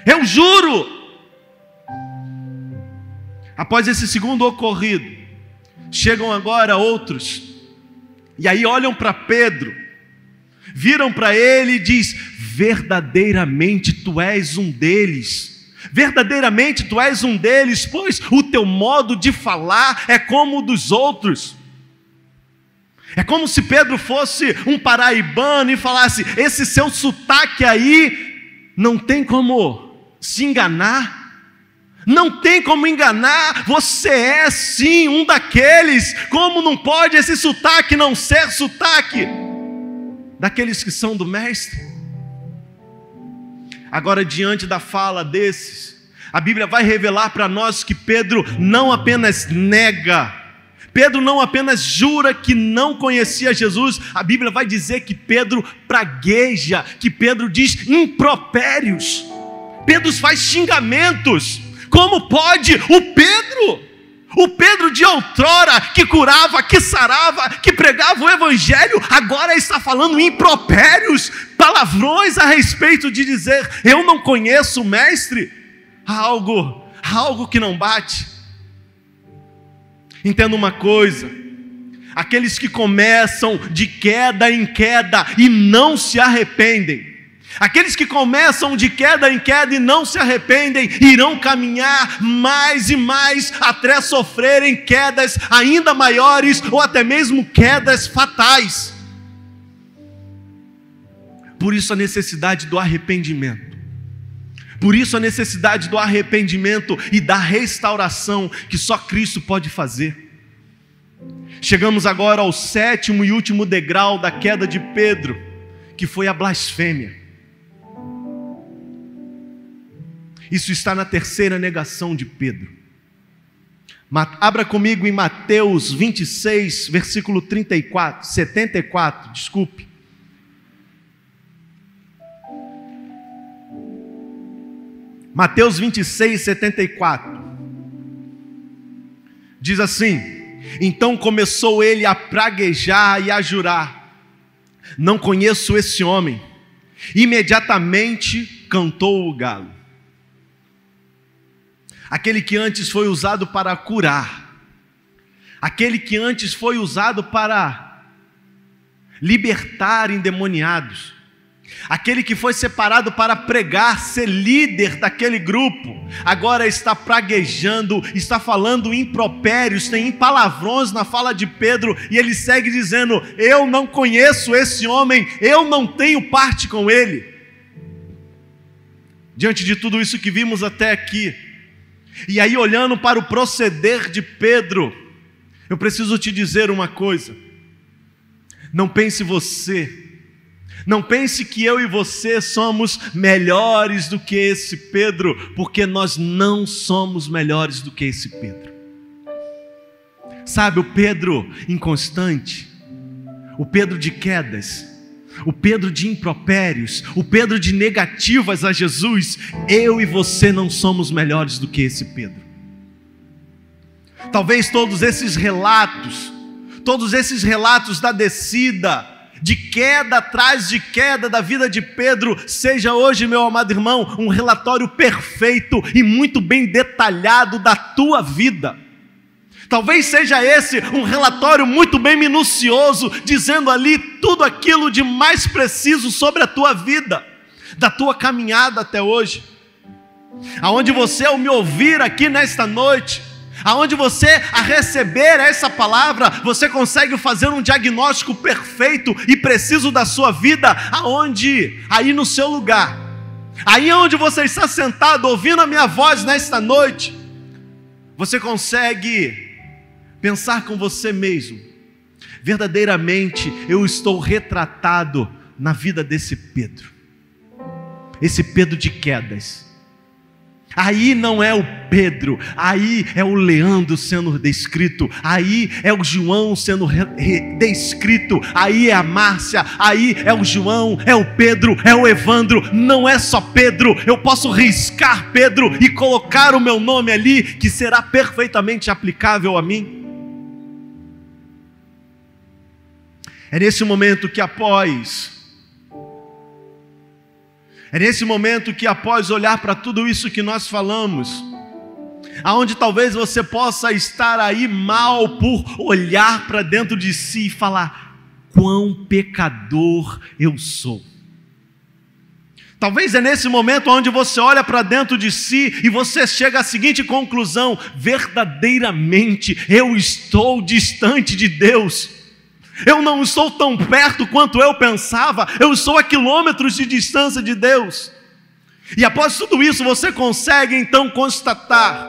S1: eu juro. Após esse segundo ocorrido, chegam agora outros, e aí olham para Pedro, viram para ele e diz: verdadeiramente tu és um deles, verdadeiramente tu és um deles, pois o teu modo de falar é como o dos outros. É como se Pedro fosse um paraibano e falasse: esse seu sotaque aí não tem como se enganar, não tem como enganar, você é sim um daqueles. Como não pode esse sotaque não ser sotaque daqueles que são do mestre? Agora, diante da fala desses, a Bíblia vai revelar para nós que Pedro não apenas nega, Pedro não apenas jura que não conhecia Jesus, a Bíblia vai dizer que Pedro pragueja, que Pedro diz impropérios, Pedro faz xingamentos. Como pode o Pedro de outrora, que curava, que sarava, que pregava o evangelho, agora está falando impropérios, palavrões a respeito de dizer: eu não conheço o mestre? Algo que não bate. Entenda uma coisa: aqueles que começam de queda em queda e não se arrependem, aqueles que começam de queda em queda e não se arrependem, irão caminhar mais e mais até sofrerem quedas ainda maiores ou até mesmo quedas fatais. Por isso a necessidade do arrependimento. Por isso a necessidade do arrependimento e da restauração que só Cristo pode fazer. Chegamos agora ao sétimo e último degrau da queda de Pedro, que foi a blasfêmia. Isso está na terceira negação de Pedro. Abra comigo em Mateus 26, versículo 74, desculpe. Mateus 26, 74. Diz assim: então começou ele a praguejar e a jurar: não conheço esse homem. Imediatamente cantou o galo. Aquele que antes foi usado para curar, aquele que antes foi usado para libertar endemoniados, aquele que foi separado para pregar, ser líder daquele grupo, agora está praguejando, está falando impropérios, tem palavrões na fala de Pedro, e ele segue dizendo: eu não conheço esse homem, eu não tenho parte com ele. Diante de tudo isso que vimos até aqui, e aí olhando para o proceder de Pedro, eu preciso te dizer uma coisa: não pense não pense que eu e você somos melhores do que esse Pedro, porque nós não somos melhores do que esse Pedro. Sabe, o Pedro inconstante, o Pedro de quedas, o Pedro de impropérios, o Pedro de negativas a Jesus, eu e você não somos melhores do que esse Pedro. Talvez todos esses relatos da descida, de queda atrás de queda da vida de Pedro, seja hoje, meu amado irmão, um relatório perfeito e muito bem detalhado da tua vida. Talvez seja esse um relatório muito bem minucioso, dizendo ali tudo aquilo de mais preciso sobre a tua vida, da tua caminhada até hoje. Aonde você, ao me ouvir aqui nesta noite, aonde você, a receber essa palavra, você consegue fazer um diagnóstico perfeito e preciso da sua vida, aonde? Aí no seu lugar, aí onde você está sentado, ouvindo a minha voz nesta noite, você consegue pensar com você mesmo, verdadeiramente eu estou retratado na vida desse Pedro, esse Pedro de quedas. Aí não é o Pedro, aí é o Leandro sendo descrito, aí é o João sendo descrito, aí é a Márcia, aí é o João, é o Pedro, é o Evandro. Não é só Pedro, eu posso riscar Pedro e colocar o meu nome ali, que será perfeitamente aplicável a mim. É nesse momento que após olhar para tudo isso que nós falamos, aonde talvez você possa estar aí mal por olhar para dentro de si e falar, quão pecador eu sou. Talvez é nesse momento onde você olha para dentro de si e você chega à seguinte conclusão, verdadeiramente eu estou distante de Deus. Eu não estou tão perto quanto eu pensava, eu estou a quilômetros de distância de Deus. E após tudo isso você consegue então constatar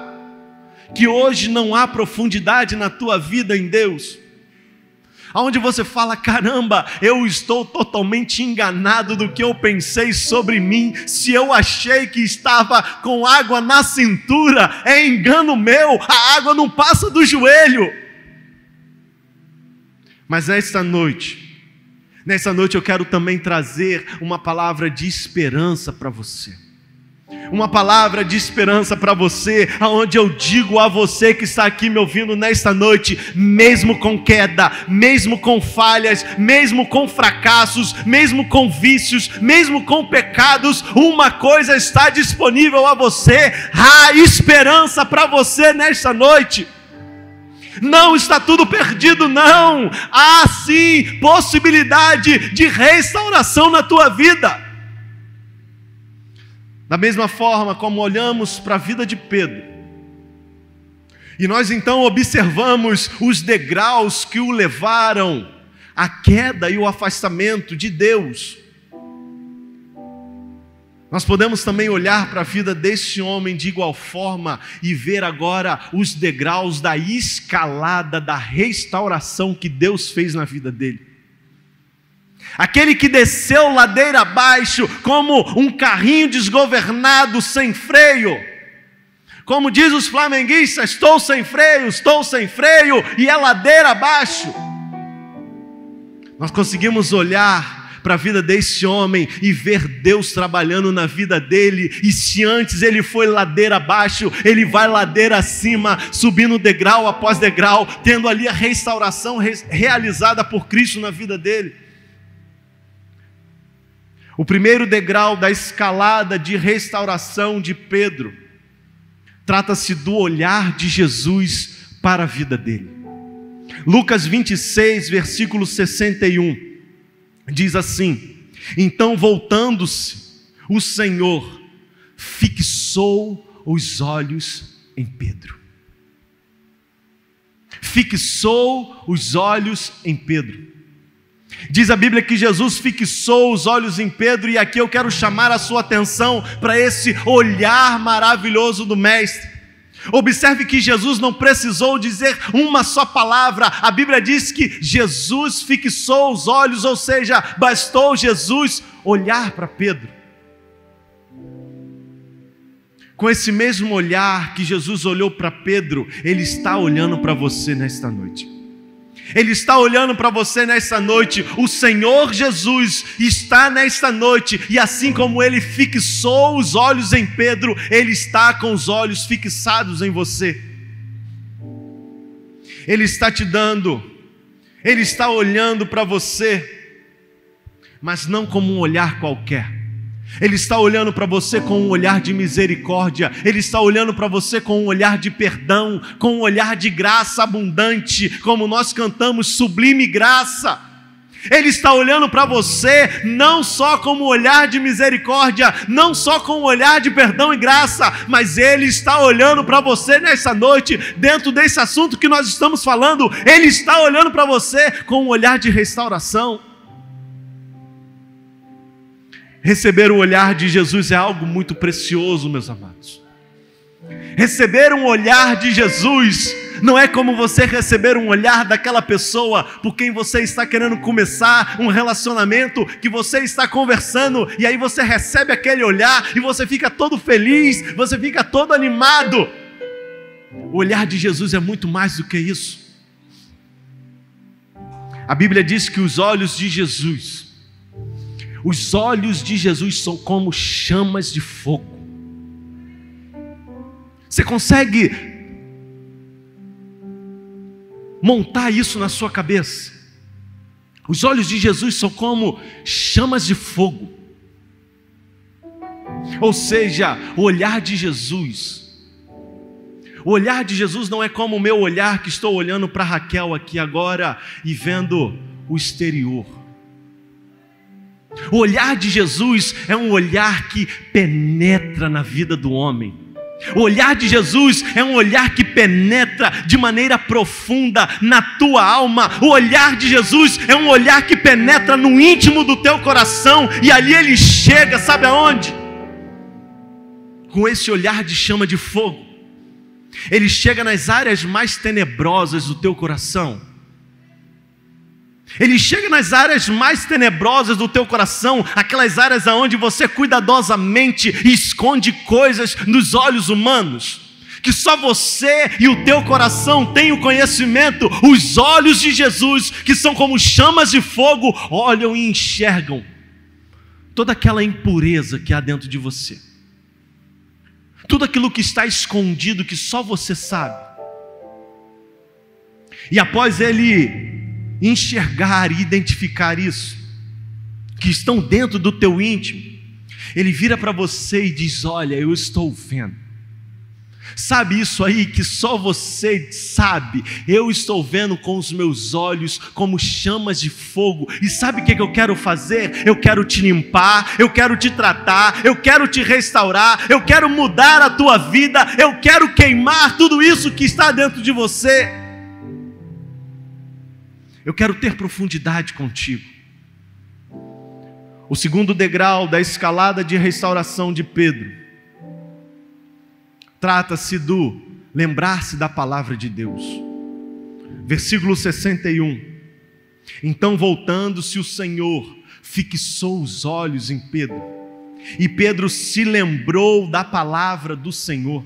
S1: que hoje não há profundidade na tua vida em Deus, aonde você fala, caramba, eu estou totalmente enganado do que eu pensei sobre mim. Se eu achei que estava com água na cintura, é engano meu, a água não passa do joelho. Mas nesta noite eu quero também trazer uma palavra de esperança para você. Uma palavra de esperança para você, aonde eu digo a você que está aqui me ouvindo nesta noite, mesmo com queda, mesmo com falhas, mesmo com fracassos, mesmo com vícios, mesmo com pecados, uma coisa está disponível a você, há esperança para você nesta noite. Não está tudo perdido, não. Há sim possibilidade de restauração na tua vida. Da mesma forma como olhamos para a vida de Pedro, e nós então observamos os degraus que o levaram à queda e o afastamento de Deus, nós podemos também olhar para a vida desse homem de igual forma e ver agora os degraus da escalada, da restauração que Deus fez na vida dele. Aquele que desceu ladeira abaixo como um carrinho desgovernado, sem freio. Como diz os flamenguistas, estou sem freio, e é ladeira abaixo. Nós conseguimos olhar para a vida desse homem e ver Deus trabalhando na vida dele. E se antes ele foi ladeira abaixo, ele vai ladeira acima, subindo degrau após degrau, tendo ali a restauração realizada por Cristo na vida dele. O primeiro degrau da escalada de restauração de Pedro trata-se do olhar de Jesus para a vida dele. Lucas 26, versículo 61 diz assim: então voltando-se, o Senhor fixou os olhos em Pedro. Fixou os olhos em Pedro. Diz a Bíblia que Jesus fixou os olhos em Pedro, e aqui eu quero chamar a sua atenção para esse olhar maravilhoso do Mestre. Observe que Jesus não precisou dizer uma só palavra. A Bíblia diz que Jesus fixou os olhos, ou seja, bastou Jesus olhar para Pedro. Com esse mesmo olhar que Jesus olhou para Pedro, Ele está olhando para você nesta noite. Ele está olhando para você nesta noite. O Senhor Jesus está nesta noite, e assim como Ele fixou os olhos em Pedro, Ele está com os olhos fixados em você. Ele está te dando, Ele está olhando para você, mas não como um olhar qualquer. Ele está olhando para você com um olhar de misericórdia. Ele está olhando para você com um olhar de perdão, com um olhar de graça abundante, como nós cantamos, sublime graça. Ele está olhando para você não só com um olhar de misericórdia, não só com um olhar de perdão e graça, mas Ele está olhando para você nessa noite, dentro desse assunto que nós estamos falando. Ele está olhando para você com um olhar de restauração. Receber o olhar de Jesus é algo muito precioso, meus amados. Receber um olhar de Jesus não é como você receber um olhar daquela pessoa por quem você está querendo começar um relacionamento, que você está conversando, e aí você recebe aquele olhar e você fica todo feliz, você fica todo animado. O olhar de Jesus é muito mais do que isso. A Bíblia diz que os olhos de Jesus são como chamas de fogo. Você consegue montar isso na sua cabeça? Os olhos de Jesus são como chamas de fogo. Ou seja, o olhar de Jesus não é como o meu olhar, que estou olhando para Raquel aqui agora e vendo o exterior. O olhar de Jesus é um olhar que penetra na vida do homem. O olhar de Jesus é um olhar que penetra de maneira profunda na tua alma. O olhar de Jesus é um olhar que penetra no íntimo do teu coração, e ali Ele chega, sabe aonde? Com esse olhar de chama de fogo. Ele chega nas áreas mais tenebrosas do teu coração. Ele chega nas áreas mais tenebrosas do teu coração, aquelas áreas onde você cuidadosamente esconde coisas nos olhos humanos, que só você e o teu coração têm o conhecimento. Os olhos de Jesus, que são como chamas de fogo, olham e enxergam toda aquela impureza que há dentro de você, tudo aquilo que está escondido, que só você sabe. E após Ele enxergar e identificar isso, que estão dentro do teu íntimo, Ele vira para você e diz: olha, eu estou vendo. Sabe isso aí que só você sabe? Eu estou vendo com os meus olhos como chamas de fogo. E sabe o que eu quero fazer? Eu quero te limpar, eu quero te tratar, eu quero te restaurar, eu quero mudar a tua vida, eu quero queimar tudo isso que está dentro de você. Eu quero ter profundidade contigo. O segundo degrau da escalada de restauração de Pedro trata-se do lembrar-se da palavra de Deus. Versículo 61. Então, voltando-se o Senhor, fixou os olhos em Pedro, e Pedro se lembrou da palavra do Senhor.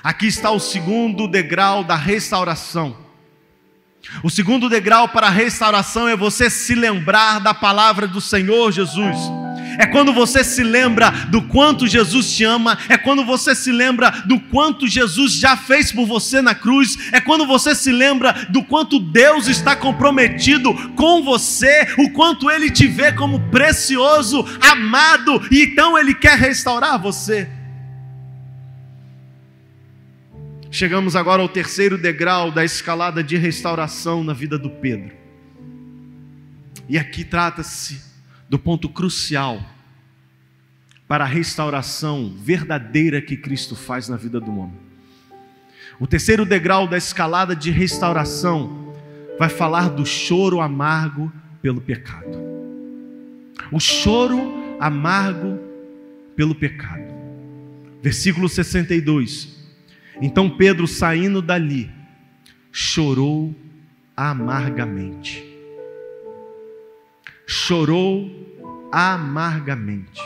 S1: Aqui está o segundo degrau da restauração. O segundo degrau para a restauração é você se lembrar da palavra do Senhor Jesus. É quando você se lembra do quanto Jesus te ama, é quando você se lembra do quanto Jesus já fez por você na cruz, é quando você se lembra do quanto Deus está comprometido com você, o quanto Ele te vê como precioso, amado, e então Ele quer restaurar você. Chegamos agora ao terceiro degrau da escalada de restauração na vida do Pedro. E aqui trata-se do ponto crucial para a restauração verdadeira que Cristo faz na vida do homem. O terceiro degrau da escalada de restauração vai falar do choro amargo pelo pecado. O choro amargo pelo pecado. Versículo 62. Então Pedro, saindo dali, chorou amargamente. Chorou amargamente.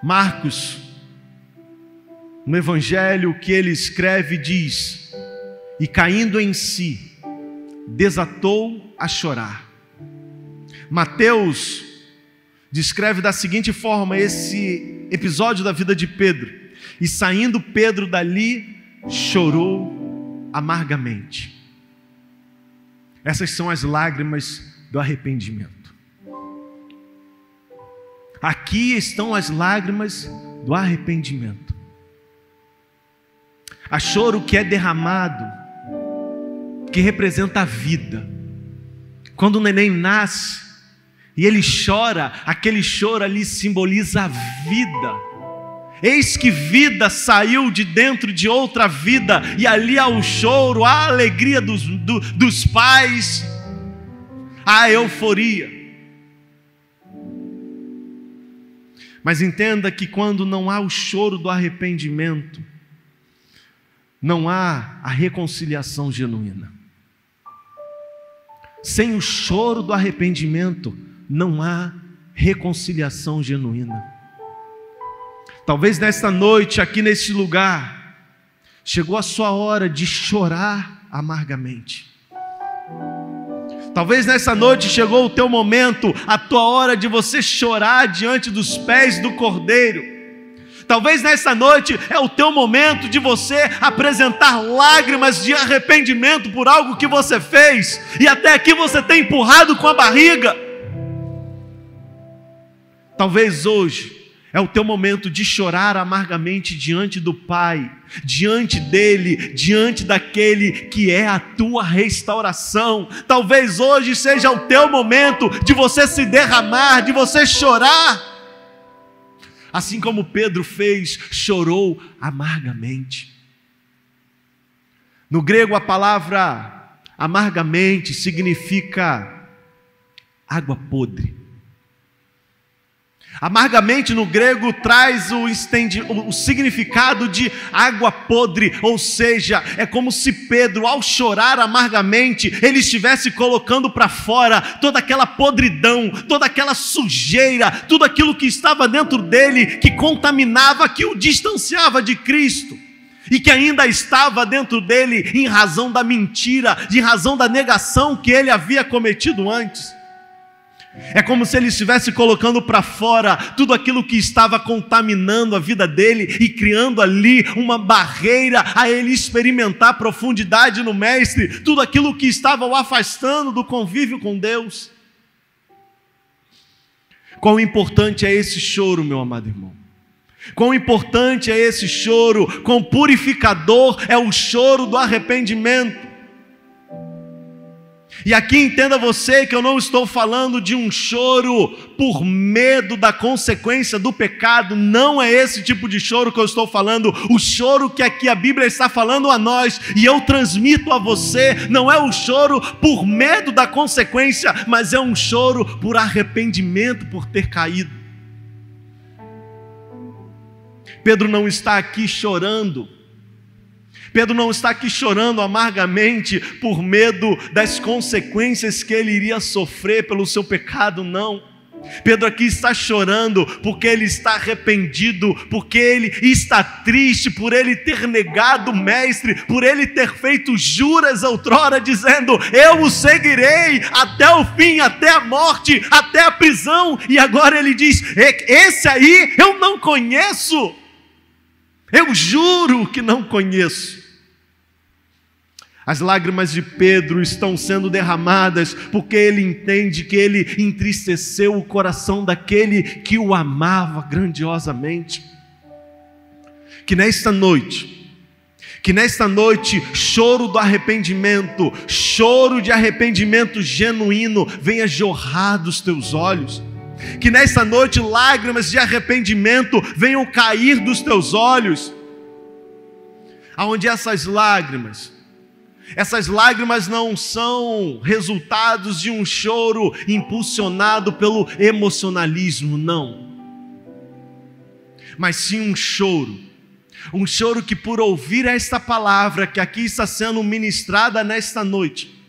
S1: Marcos, no evangelho que ele escreve, diz e caindo em si, desatou a chorar. Mateus descreve da seguinte forma esse episódio da vida de Pedro: e saindo Pedro dali, chorou amargamente. Essas são as lágrimas do arrependimento. Aqui estão as lágrimas do arrependimento. Há choro que é derramado, que representa a vida. Quando o neném nasce e ele chora, aquele choro ali simboliza a vida. Eis que vida saiu de dentro de outra vida, e ali há o choro, há a alegria dos pais, há a euforia. Mas entenda que quando não há o choro do arrependimento, não há a reconciliação genuína. Sem o choro do arrependimento, não há reconciliação genuína. Talvez nesta noite, aqui nesse lugar, chegou a sua hora de chorar amargamente. Talvez nessa noite chegou o teu momento, a tua hora de você chorar diante dos pés do Cordeiro. Talvez nessa noite é o teu momento de você apresentar lágrimas de arrependimento por algo que você fez, e até aqui você tem empurrado com a barriga. Talvez hoje é o teu momento de chorar amargamente diante do Pai, diante dEle, diante daquele que é a tua restauração. Talvez hoje seja o teu momento de você se derramar, de você chorar. Assim como Pedro fez, chorou amargamente. No grego a palavra amargamente significa água podre. Amargamente no grego traz o significado de água podre, ou seja, é como se Pedro, ao chorar amargamente, ele estivesse colocando para fora toda aquela podridão, toda aquela sujeira, tudo aquilo que estava dentro dele, que contaminava, que o distanciava de Cristo, e que ainda estava dentro dele em razão da mentira, em razão da negação que ele havia cometido antes. É como se ele estivesse colocando para fora tudo aquilo que estava contaminando a vida dele e criando ali uma barreira a ele experimentar profundidade no Mestre, tudo aquilo que estava o afastando do convívio com Deus. Quão importante é esse choro, meu amado irmão? Quão importante é esse choro, quão purificador é o choro do arrependimento. E aqui entenda você que eu não estou falando de um choro por medo da consequência do pecado. Não é esse tipo de choro que eu estou falando. O choro que aqui a Bíblia está falando a nós, e eu transmito a você, não é o choro por medo da consequência, mas é um choro por arrependimento por ter caído. Pedro não está aqui chorando. Pedro não está aqui chorando amargamente por medo das consequências que ele iria sofrer pelo seu pecado, não. Pedro aqui está chorando porque ele está arrependido, porque ele está triste por ele ter negado o Mestre, por ele ter feito juras outrora dizendo: eu o seguirei até o fim, até a morte, até a prisão. E agora ele diz: esse aí eu não conheço, eu juro que não conheço. As lágrimas de Pedro estão sendo derramadas porque ele entende que ele entristeceu o coração daquele que o amava grandiosamente. Que nesta noite, choro do arrependimento, choro de arrependimento genuíno venha jorrar dos teus olhos. Que nesta noite lágrimas de arrependimento venham cair dos teus olhos. Aonde essas lágrimas não são resultados de um choro impulsionado pelo emocionalismo, não. Mas sim um choro que por ouvir esta palavra que aqui está sendo ministrada nesta noite,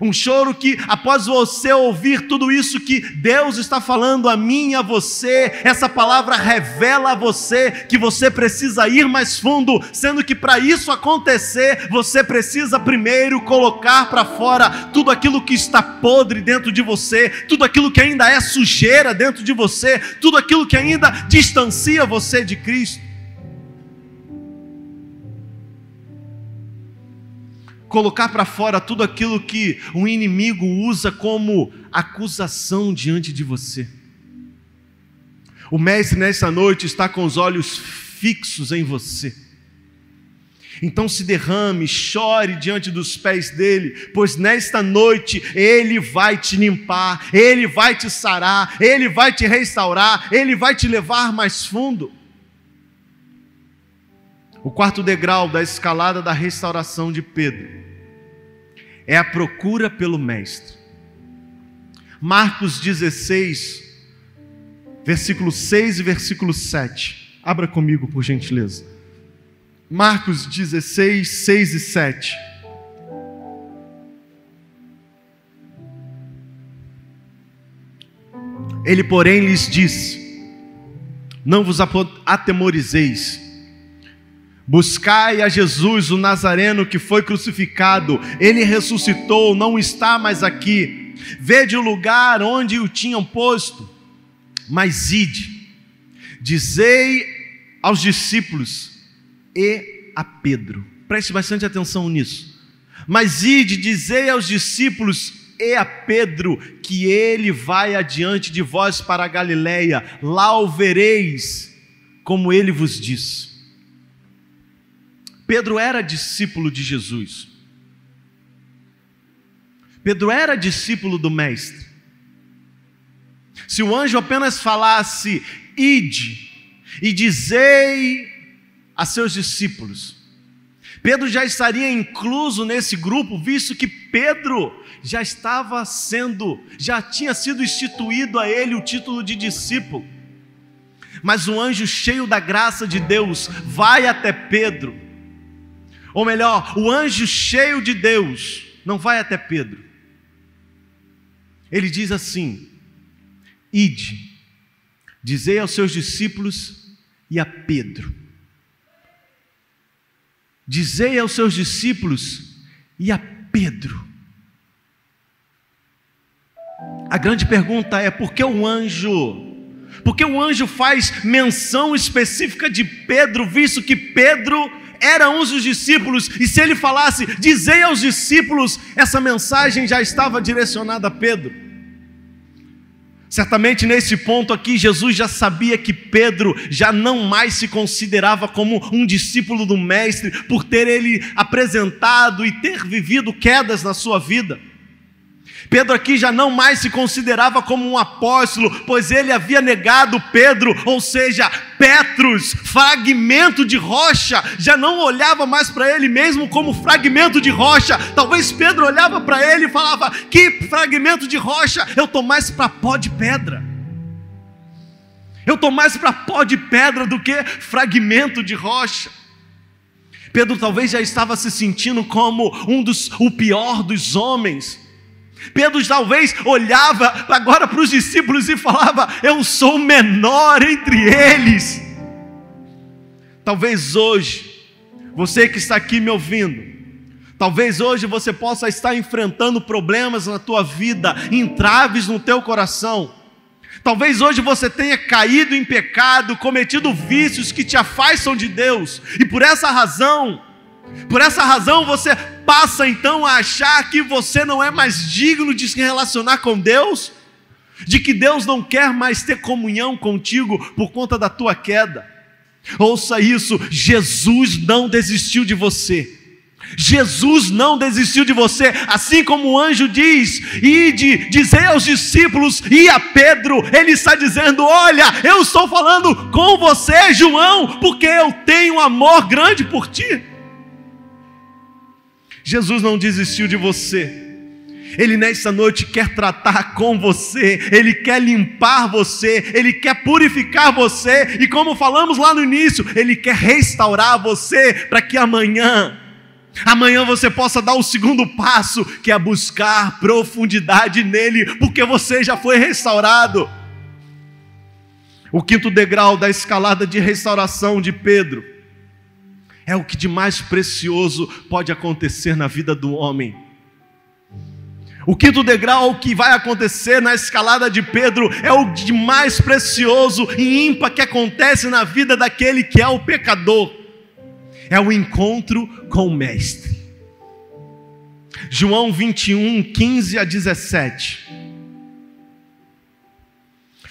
S1: Um choro que, após você ouvir tudo isso que Deus está falando a mim e a você, essa palavra revela a você que você precisa ir mais fundo, sendo que para isso acontecer, você precisa primeiro colocar para fora tudo aquilo que está podre dentro de você, tudo aquilo que ainda é sujeira dentro de você, tudo aquilo que ainda distancia você de Cristo. Colocar para fora tudo aquilo que o inimigo usa como acusação diante de você. O mestre nessa noite está com os olhos fixos em você. Então se derrame, chore diante dos pés dele, pois nesta noite ele vai te limpar, ele vai te sarar, ele vai te restaurar, ele vai te levar mais fundo. O quarto degrau da escalada da restauração de Pedro é a procura pelo Mestre. Marcos 16, versículo 6 e versículo 7. Abra comigo, por gentileza. Marcos 16, 6 e 7. Ele, porém, lhes disse: não vos atemorizeis. Buscai a Jesus, o Nazareno, que foi crucificado. Ele ressuscitou, não está mais aqui. Vede o lugar onde o tinham posto. Mas ide, dizei aos discípulos e a Pedro. Preste bastante atenção nisso. Mas ide, dizei aos discípulos e a Pedro, que ele vai adiante de vós para a Galileia. Lá o vereis, como ele vos disse. Pedro era discípulo de Jesus. Pedro era discípulo do Mestre. Se o anjo apenas falasse: ide e dizei a seus discípulos, Pedro já estaria incluso nesse grupo, visto que Pedro já tinha sido instituído a ele o título de discípulo. Mas o anjo, cheio da graça de Deus, vai até Pedro. Ou melhor, o anjo cheio de Deus não vai até Pedro. Ele diz assim: ide, dizei aos seus discípulos e a Pedro. Dizei aos seus discípulos e a Pedro. A grande pergunta é: por que o anjo? Por que o anjo faz menção específica de Pedro, visto que Pedro era um dos discípulos? E se ele falasse: dizei aos discípulos, essa mensagem já estava direcionada a Pedro. Certamente nesse ponto aqui, Jesus já sabia que Pedro já não mais se considerava como um discípulo do Mestre, por ter ele apresentado e ter vivido quedas na sua vida. Pedro aqui já não mais se considerava como um apóstolo, pois ele havia negado Pedro, ou seja, Petrus, fragmento de rocha, já não olhava mais para ele mesmo como fragmento de rocha. Talvez Pedro olhava para ele e falava: que fragmento de rocha? Eu estou mais para pó de pedra. Eu estou mais para pó de pedra do que fragmento de rocha. Pedro talvez já estava se sentindo como o pior dos homens. Pedro talvez olhava agora para os discípulos e falava: eu sou o menor entre eles. Talvez hoje, você que está aqui me ouvindo, talvez hoje você possa estar enfrentando problemas na tua vida, entraves no teu coração. Talvez hoje você tenha caído em pecado, cometido vícios que te afastam de Deus, e por essa razão você passa então a achar que você não é mais digno de se relacionar com Deus, de que Deus não quer mais ter comunhão contigo por conta da tua queda. Ouça isso: Jesus não desistiu de você. Jesus não desistiu de você, assim como o anjo diz: ide, dizei aos discípulos e a Pedro. Ele está dizendo: olha, eu estou falando com você, João, porque eu tenho um amor grande por ti. Jesus não desistiu de você. Ele nessa noite quer tratar com você, Ele quer limpar você, Ele quer purificar você, e como falamos lá no início, Ele quer restaurar você, para que amanhã Amanhã você possa dar o segundo passo, que é buscar profundidade nele, porque você já foi restaurado. O quinto degrau da escalada de restauração de Pedro é o que de mais precioso pode acontecer na vida do homem. O quinto degrau que vai acontecer na escalada de Pedro é o de mais precioso e ímpar que acontece na vida daquele que é o pecador. É o encontro com o Mestre. João 21, 15 a 17.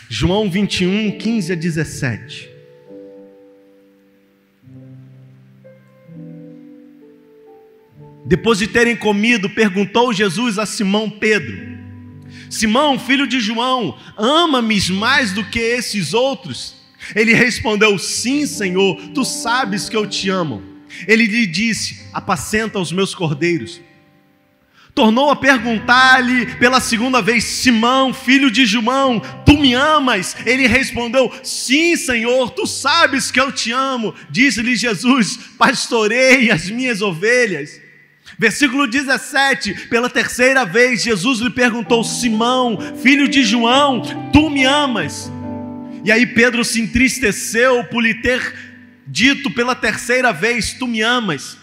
S1: João 21, 15 a 17. Depois de terem comido, perguntou Jesus a Simão Pedro: Simão, filho de João, ama-me mais do que esses outros? Ele respondeu: sim, Senhor, tu sabes que eu te amo. Ele lhe disse: apacenta os meus cordeiros. Tornou a perguntar-lhe pela segunda vez: Simão, filho de João, tu me amas? Ele respondeu: sim, Senhor, tu sabes que eu te amo. Disse-lhe Jesus: pastorei as minhas ovelhas. Versículo 17, pela terceira vez Jesus lhe perguntou: Simão, filho de João, tu me amas? E aí Pedro se entristeceu por lhe ter dito pela terceira vez: tu me amas?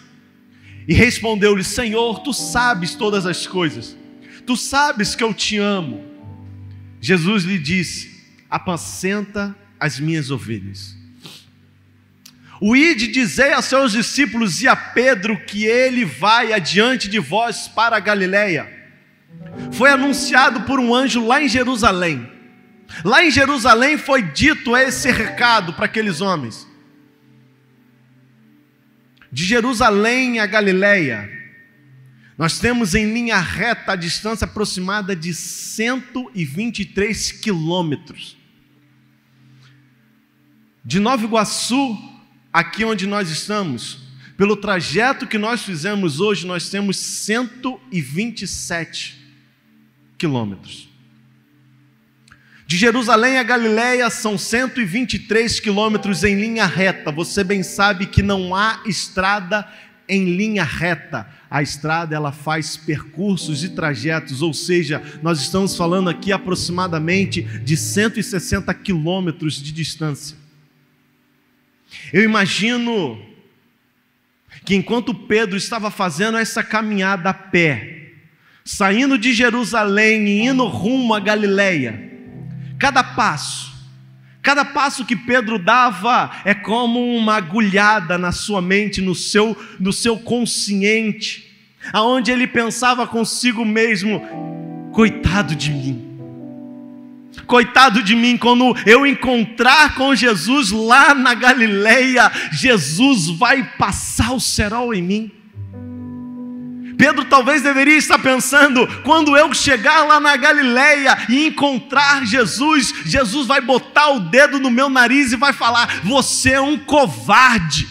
S1: E respondeu-lhe: Senhor, tu sabes todas as coisas, tu sabes que eu te amo. Jesus lhe disse: apacenta as minhas ovelhas. O ide dizei a seus discípulos e a Pedro que ele vai adiante de vós para a Galileia. Foi anunciado por um anjo lá em Jerusalém. Lá em Jerusalém foi dito esse recado para aqueles homens. De Jerusalém a Galileia, nós temos em linha reta a distância aproximada de 123 quilômetros. De Nova Iguaçu, aqui onde nós estamos, pelo trajeto que nós fizemos hoje, nós temos 127 quilômetros. De Jerusalém a Galileia são 123 quilômetros em linha reta. Você bem sabe que não há estrada em linha reta. A estrada, ela faz percursos e trajetos, ou seja, nós estamos falando aqui aproximadamente de 160 quilômetros de distância. Eu imagino que enquanto Pedro estava fazendo essa caminhada a pé, saindo de Jerusalém e indo rumo a Galileia, cada passo que Pedro dava é como uma agulhada na sua mente, no seu consciente, aonde ele pensava consigo mesmo: coitado de mim, quando eu encontrar com Jesus lá na Galileia, Jesus vai passar o cerol em mim. Pedro talvez deveria estar pensando: quando eu chegar lá na Galileia e encontrar Jesus, Jesus vai botar o dedo no meu nariz e vai falar: você é um covarde.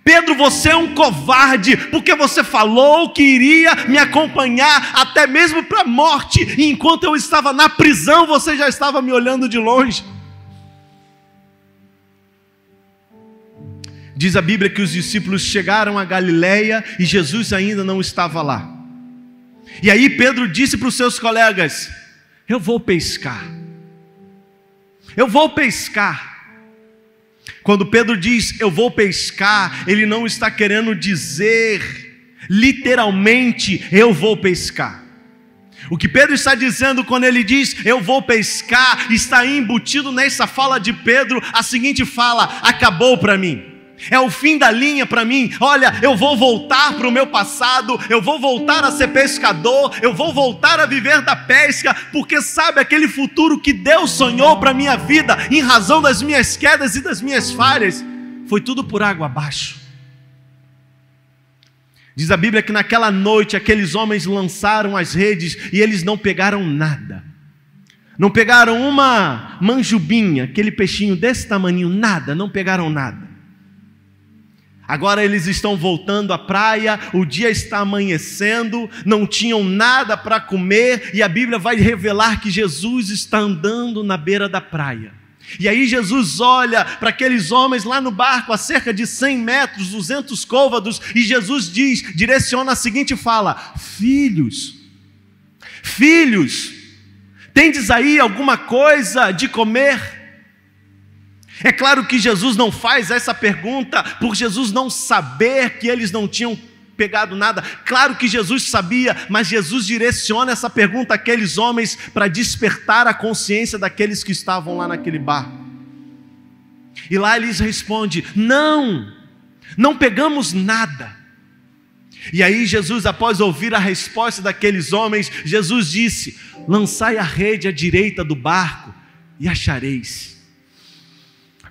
S1: Pedro, você é um covarde, porque você falou que iria me acompanhar até mesmo para a morte, e enquanto eu estava na prisão, você já estava me olhando de longe. Diz a Bíblia que os discípulos chegaram a Galileia e Jesus ainda não estava lá. E aí Pedro disse para os seus colegas: eu vou pescar. Quando Pedro diz eu vou pescar, ele não está querendo dizer literalmente eu vou pescar. O que Pedro está dizendo quando ele diz eu vou pescar, está embutido nessa fala de Pedro a seguinte fala: acabou para mim. É o fim da linha para mim. Olha, eu vou voltar para o meu passado, eu vou voltar a ser pescador, eu vou voltar a viver da pesca, porque sabe, aquele futuro que Deus sonhou para a minha vida, em razão das minhas quedas e das minhas falhas, foi tudo por água abaixo. Diz a Bíblia que naquela noite aqueles homens lançaram as redes e eles não pegaram nada. Não pegaram uma manjubinha, aquele peixinho desse tamanho, nada, não pegaram nada. Agora eles estão voltando à praia, o dia está amanhecendo, não tinham nada para comer, e a Bíblia vai revelar que Jesus está andando na beira da praia. E aí Jesus olha para aqueles homens lá no barco, a cerca de 100 metros, 200 côvados, e Jesus direciona a seguinte fala: filhos, tendes aí alguma coisa de comer? É claro que Jesus não faz essa pergunta por Jesus não saber que eles não tinham pegado nada. Claro que Jesus sabia, mas Jesus direciona essa pergunta àqueles homens para despertar a consciência daqueles que estavam lá naquele barco. E lá eles respondem: não pegamos nada. E aí Jesus, após ouvir a resposta daqueles homens, Jesus disse: lançai a rede à direita do barco e achareis.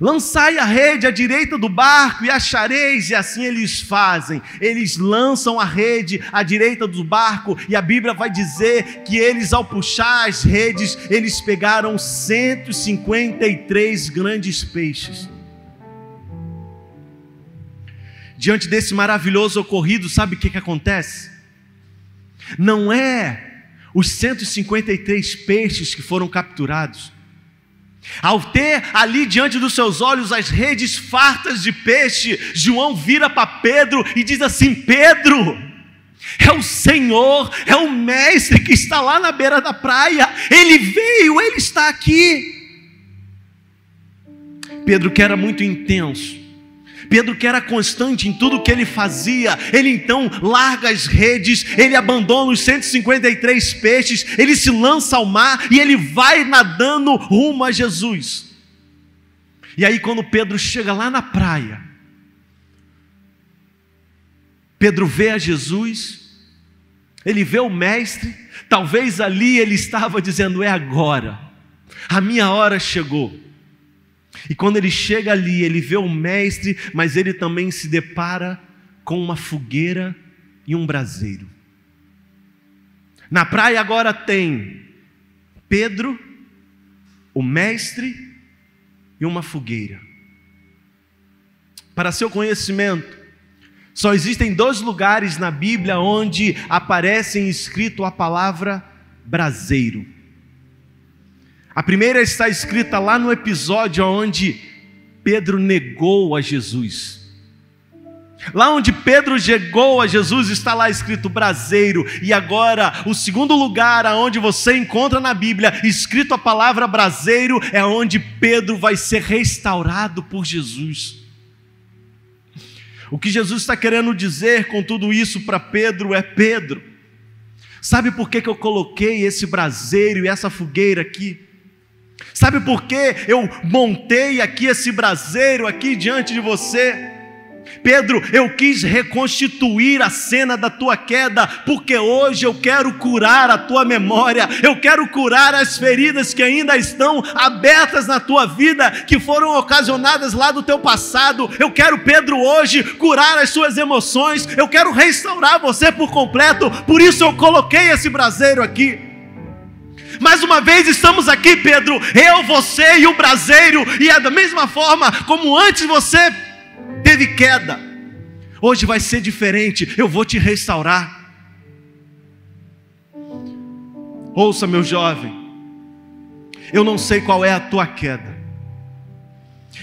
S1: Lançai a rede à direita do barco e achareis. E assim eles fazem. Eles lançam a rede à direita do barco, e a Bíblia vai dizer que eles, ao puxar as redes, eles pegaram 153 grandes peixes. Diante desse maravilhoso ocorrido, sabe o que acontece? Não é os 153 peixes que foram capturados. Ao ter ali diante dos seus olhos as redes fartas de peixe, João vira para Pedro e diz assim: Pedro, é o Senhor, é o Mestre que está lá na beira da praia. Ele veio, ele está aqui. Pedro, que era muito intenso, Pedro, que era constante em tudo que ele fazia, ele então larga as redes, ele abandona os 153 peixes, ele se lança ao mar e ele vai nadando rumo a Jesus. E aí quando Pedro chega lá na praia, Pedro vê a Jesus, ele vê o Mestre. Talvez ali ele estava dizendo: é agora, a minha hora chegou. E quando ele chega ali, ele vê o Mestre, mas ele também se depara com uma fogueira e um braseiro. Na praia agora tem Pedro, o Mestre e uma fogueira. Para seu conhecimento, só existem 2 lugares na Bíblia onde aparecem escrito a palavra braseiro. A primeira está escrita lá no episódio onde Pedro negou a Jesus. Lá onde Pedro negou a Jesus está lá escrito braseiro. E agora o segundo lugar aonde você encontra na Bíblia escrito a palavra braseiro é onde Pedro vai ser restaurado por Jesus. O que Jesus está querendo dizer com tudo isso para Pedro é: Pedro, sabe por que eu coloquei esse braseiro e essa fogueira aqui? Sabe por que eu montei aqui esse braseiro aqui diante de você? Pedro, eu quis reconstituir a cena da tua queda, porque hoje eu quero curar a tua memória, eu quero curar as feridas que ainda estão abertas na tua vida, que foram ocasionadas lá do teu passado. Eu quero, Pedro, hoje curar as suas emoções, eu quero restaurar você por completo. Por isso eu coloquei esse braseiro aqui. Mais uma vez estamos aqui, Pedro, eu, você e o braseiro, e é da mesma forma como antes você teve queda, hoje vai ser diferente, eu vou te restaurar. Ouça, meu jovem, eu não sei qual é a tua queda,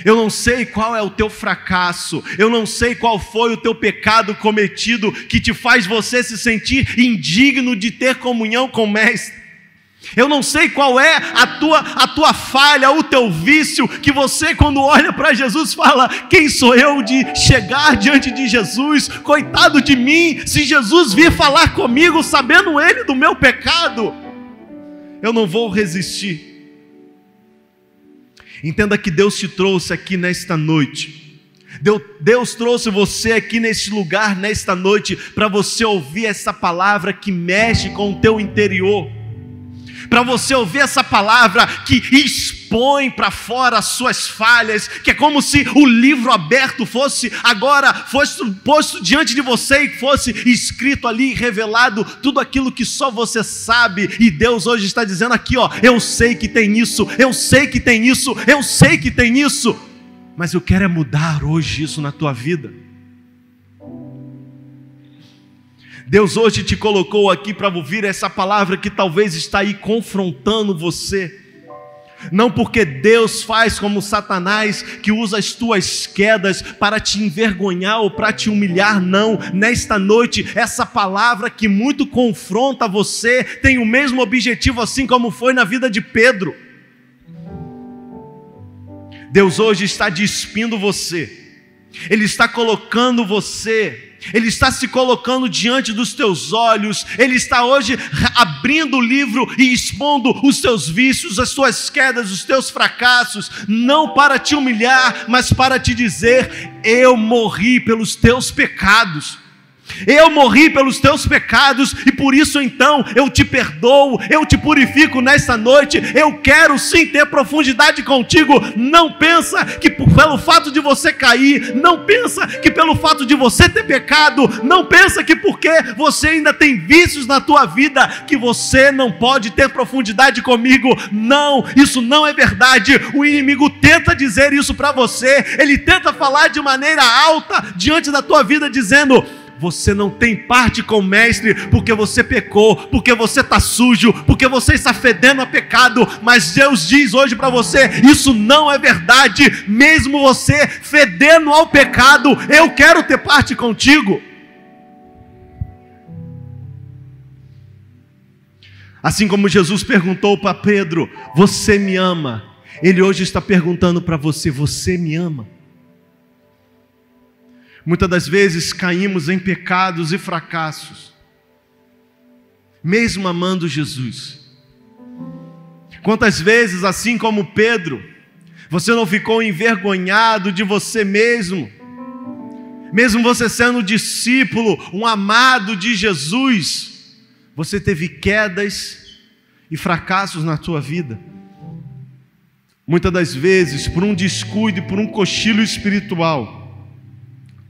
S1: eu não sei qual é o teu fracasso, eu não sei qual foi o teu pecado cometido que te faz você se sentir indigno de ter comunhão com o Mestre. Eu não sei qual é a tua falha, o teu vício, que você, quando olha para Jesus, fala: quem sou eu de chegar diante de Jesus? Coitado de mim, se Jesus vir falar comigo, sabendo Ele do meu pecado, eu não vou resistir. Entenda que Deus te trouxe aqui nesta noite. Deus trouxe você aqui neste lugar, nesta noite, para você ouvir essa palavra que mexe com o teu interior, para você ouvir essa palavra que expõe para fora as suas falhas, que é como se o livro aberto fosse posto diante de você e fosse escrito ali, revelado tudo aquilo que só você sabe. E Deus hoje está dizendo aqui, ó: eu sei que tem isso, eu sei que tem isso, eu sei que tem isso, mas eu quero é mudar hoje isso na tua vida. Deus hoje te colocou aqui para ouvir essa palavra que talvez está aí confrontando você, Não porque Deus faz como Satanás, que usa as tuas quedas para te envergonhar ou para te humilhar, não. Nesta noite, essa palavra que muito confronta você, tem o mesmo objetivo, assim como foi na vida de Pedro. Deus hoje está despindo você, Ele está colocando você, Ele está se colocando diante dos teus olhos, Ele está hoje abrindo o livro e expondo os teus vícios, as tuas quedas, os teus fracassos, não para te humilhar, mas para te dizer: eu morri pelos teus pecados. Eu morri pelos teus pecados e por isso então eu te perdoo, eu te purifico nesta noite. Eu quero sim ter profundidade contigo. Não pensa que pelo fato de você cair, não pensa que pelo fato de você ter pecado, não pensa que porque você ainda tem vícios na tua vida, que você não pode ter profundidade comigo. Não, isso não é verdade. O inimigo tenta dizer isso para você, ele tenta falar de maneira alta diante da tua vida, dizendo: você não tem parte com o mestre, porque você pecou, porque você está sujo, porque você está fedendo a pecado. Mas Deus diz hoje para você: isso não é verdade. Mesmo você fedendo ao pecado, eu quero ter parte contigo. Assim como Jesus perguntou para Pedro: você me ama? Ele hoje está perguntando para você: você me ama? Muitas das vezes caímos em pecados e fracassos, mesmo amando Jesus. Quantas vezes, assim como Pedro, você não ficou envergonhado de você mesmo, mesmo você sendo discípulo, um amado de Jesus, você teve quedas e fracassos na tua vida. Muitas das vezes, por um descuido e por um cochilo espiritual,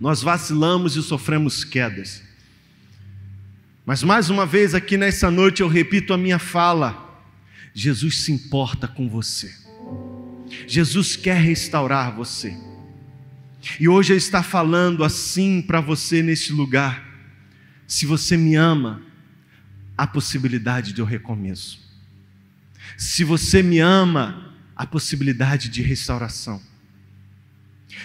S1: nós vacilamos e sofremos quedas. Mas mais uma vez aqui nessa noite eu repito a minha fala: Jesus se importa com você. Jesus quer restaurar você. E hoje Ele está falando assim para você neste lugar: se você me ama, há possibilidade de um recomeço. Se você me ama, há possibilidade de restauração.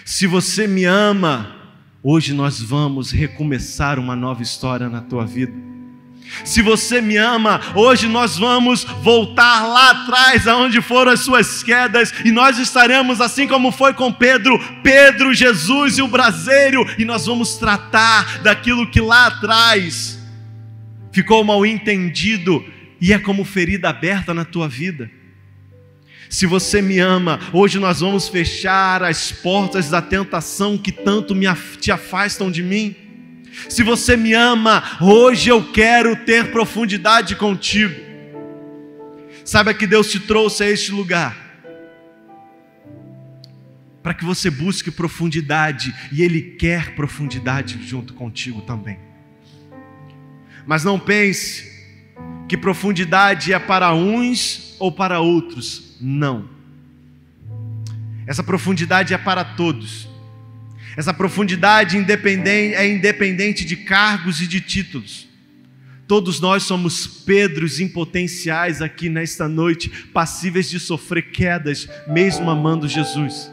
S1: Se você me ama, hoje nós vamos recomeçar uma nova história na tua vida. Se você me ama, hoje nós vamos voltar lá atrás, aonde foram as suas quedas, e nós estaremos assim como foi com Pedro, Jesus e o braseiro, e nós vamos tratar daquilo que lá atrás ficou mal entendido, e é como ferida aberta na tua vida. Se você me ama, hoje nós vamos fechar as portas da tentação que tanto te afastam de mim. Se você me ama, hoje eu quero ter profundidade contigo. Saiba que Deus te trouxe a este lugar para que você busque profundidade, e Ele quer profundidade junto contigo também. Mas não pense que profundidade é para uns ou para outros. Não. Essa profundidade é para todos. Essa profundidade é independente de cargos e de títulos. Todos nós somos Pedros em potenciais aqui nesta noite, passíveis de sofrer quedas, mesmo amando Jesus.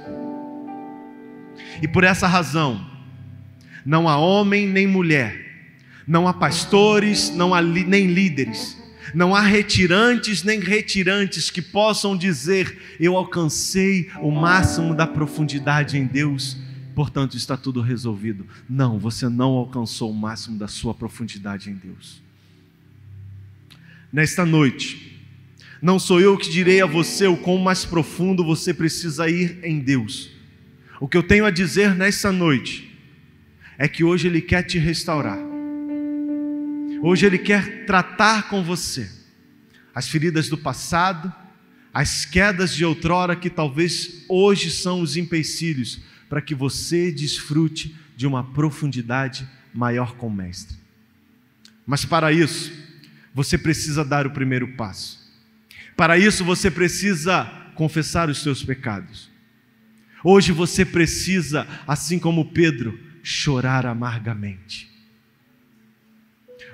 S1: E por essa razão, não há homem nem mulher, não há pastores, não há nem líderes, não há retirantes nem retirantes que possam dizer: eu alcancei o máximo da profundidade em Deus, portanto está tudo resolvido. Não, você não alcançou o máximo da sua profundidade em Deus. Nesta noite, não sou eu que direi a você o quão mais profundo você precisa ir em Deus. O que eu tenho a dizer nesta noite é que hoje Ele quer te restaurar. Hoje Ele quer tratar com você as feridas do passado, as quedas de outrora que talvez hoje são os empecilhos para que você desfrute de uma profundidade maior com o Mestre. Mas para isso, você precisa dar o primeiro passo. Para isso você precisa confessar os seus pecados. Hoje você precisa, assim como Pedro, chorar amargamente.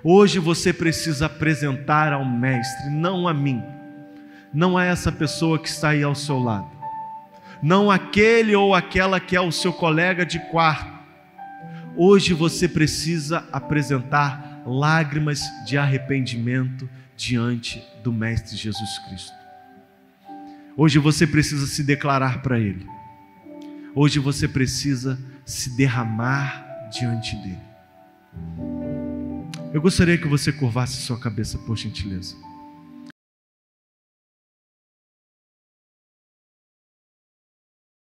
S1: Hoje você precisa apresentar ao Mestre, não a mim, não é essa pessoa que está aí ao seu lado, não aquele ou aquela que é o seu colega de quarto. Hoje você precisa apresentar lágrimas de arrependimento diante do Mestre Jesus Cristo. Hoje você precisa se declarar para Ele. Hoje você precisa se derramar diante dEle. Eu gostaria que você curvasse sua cabeça, por gentileza.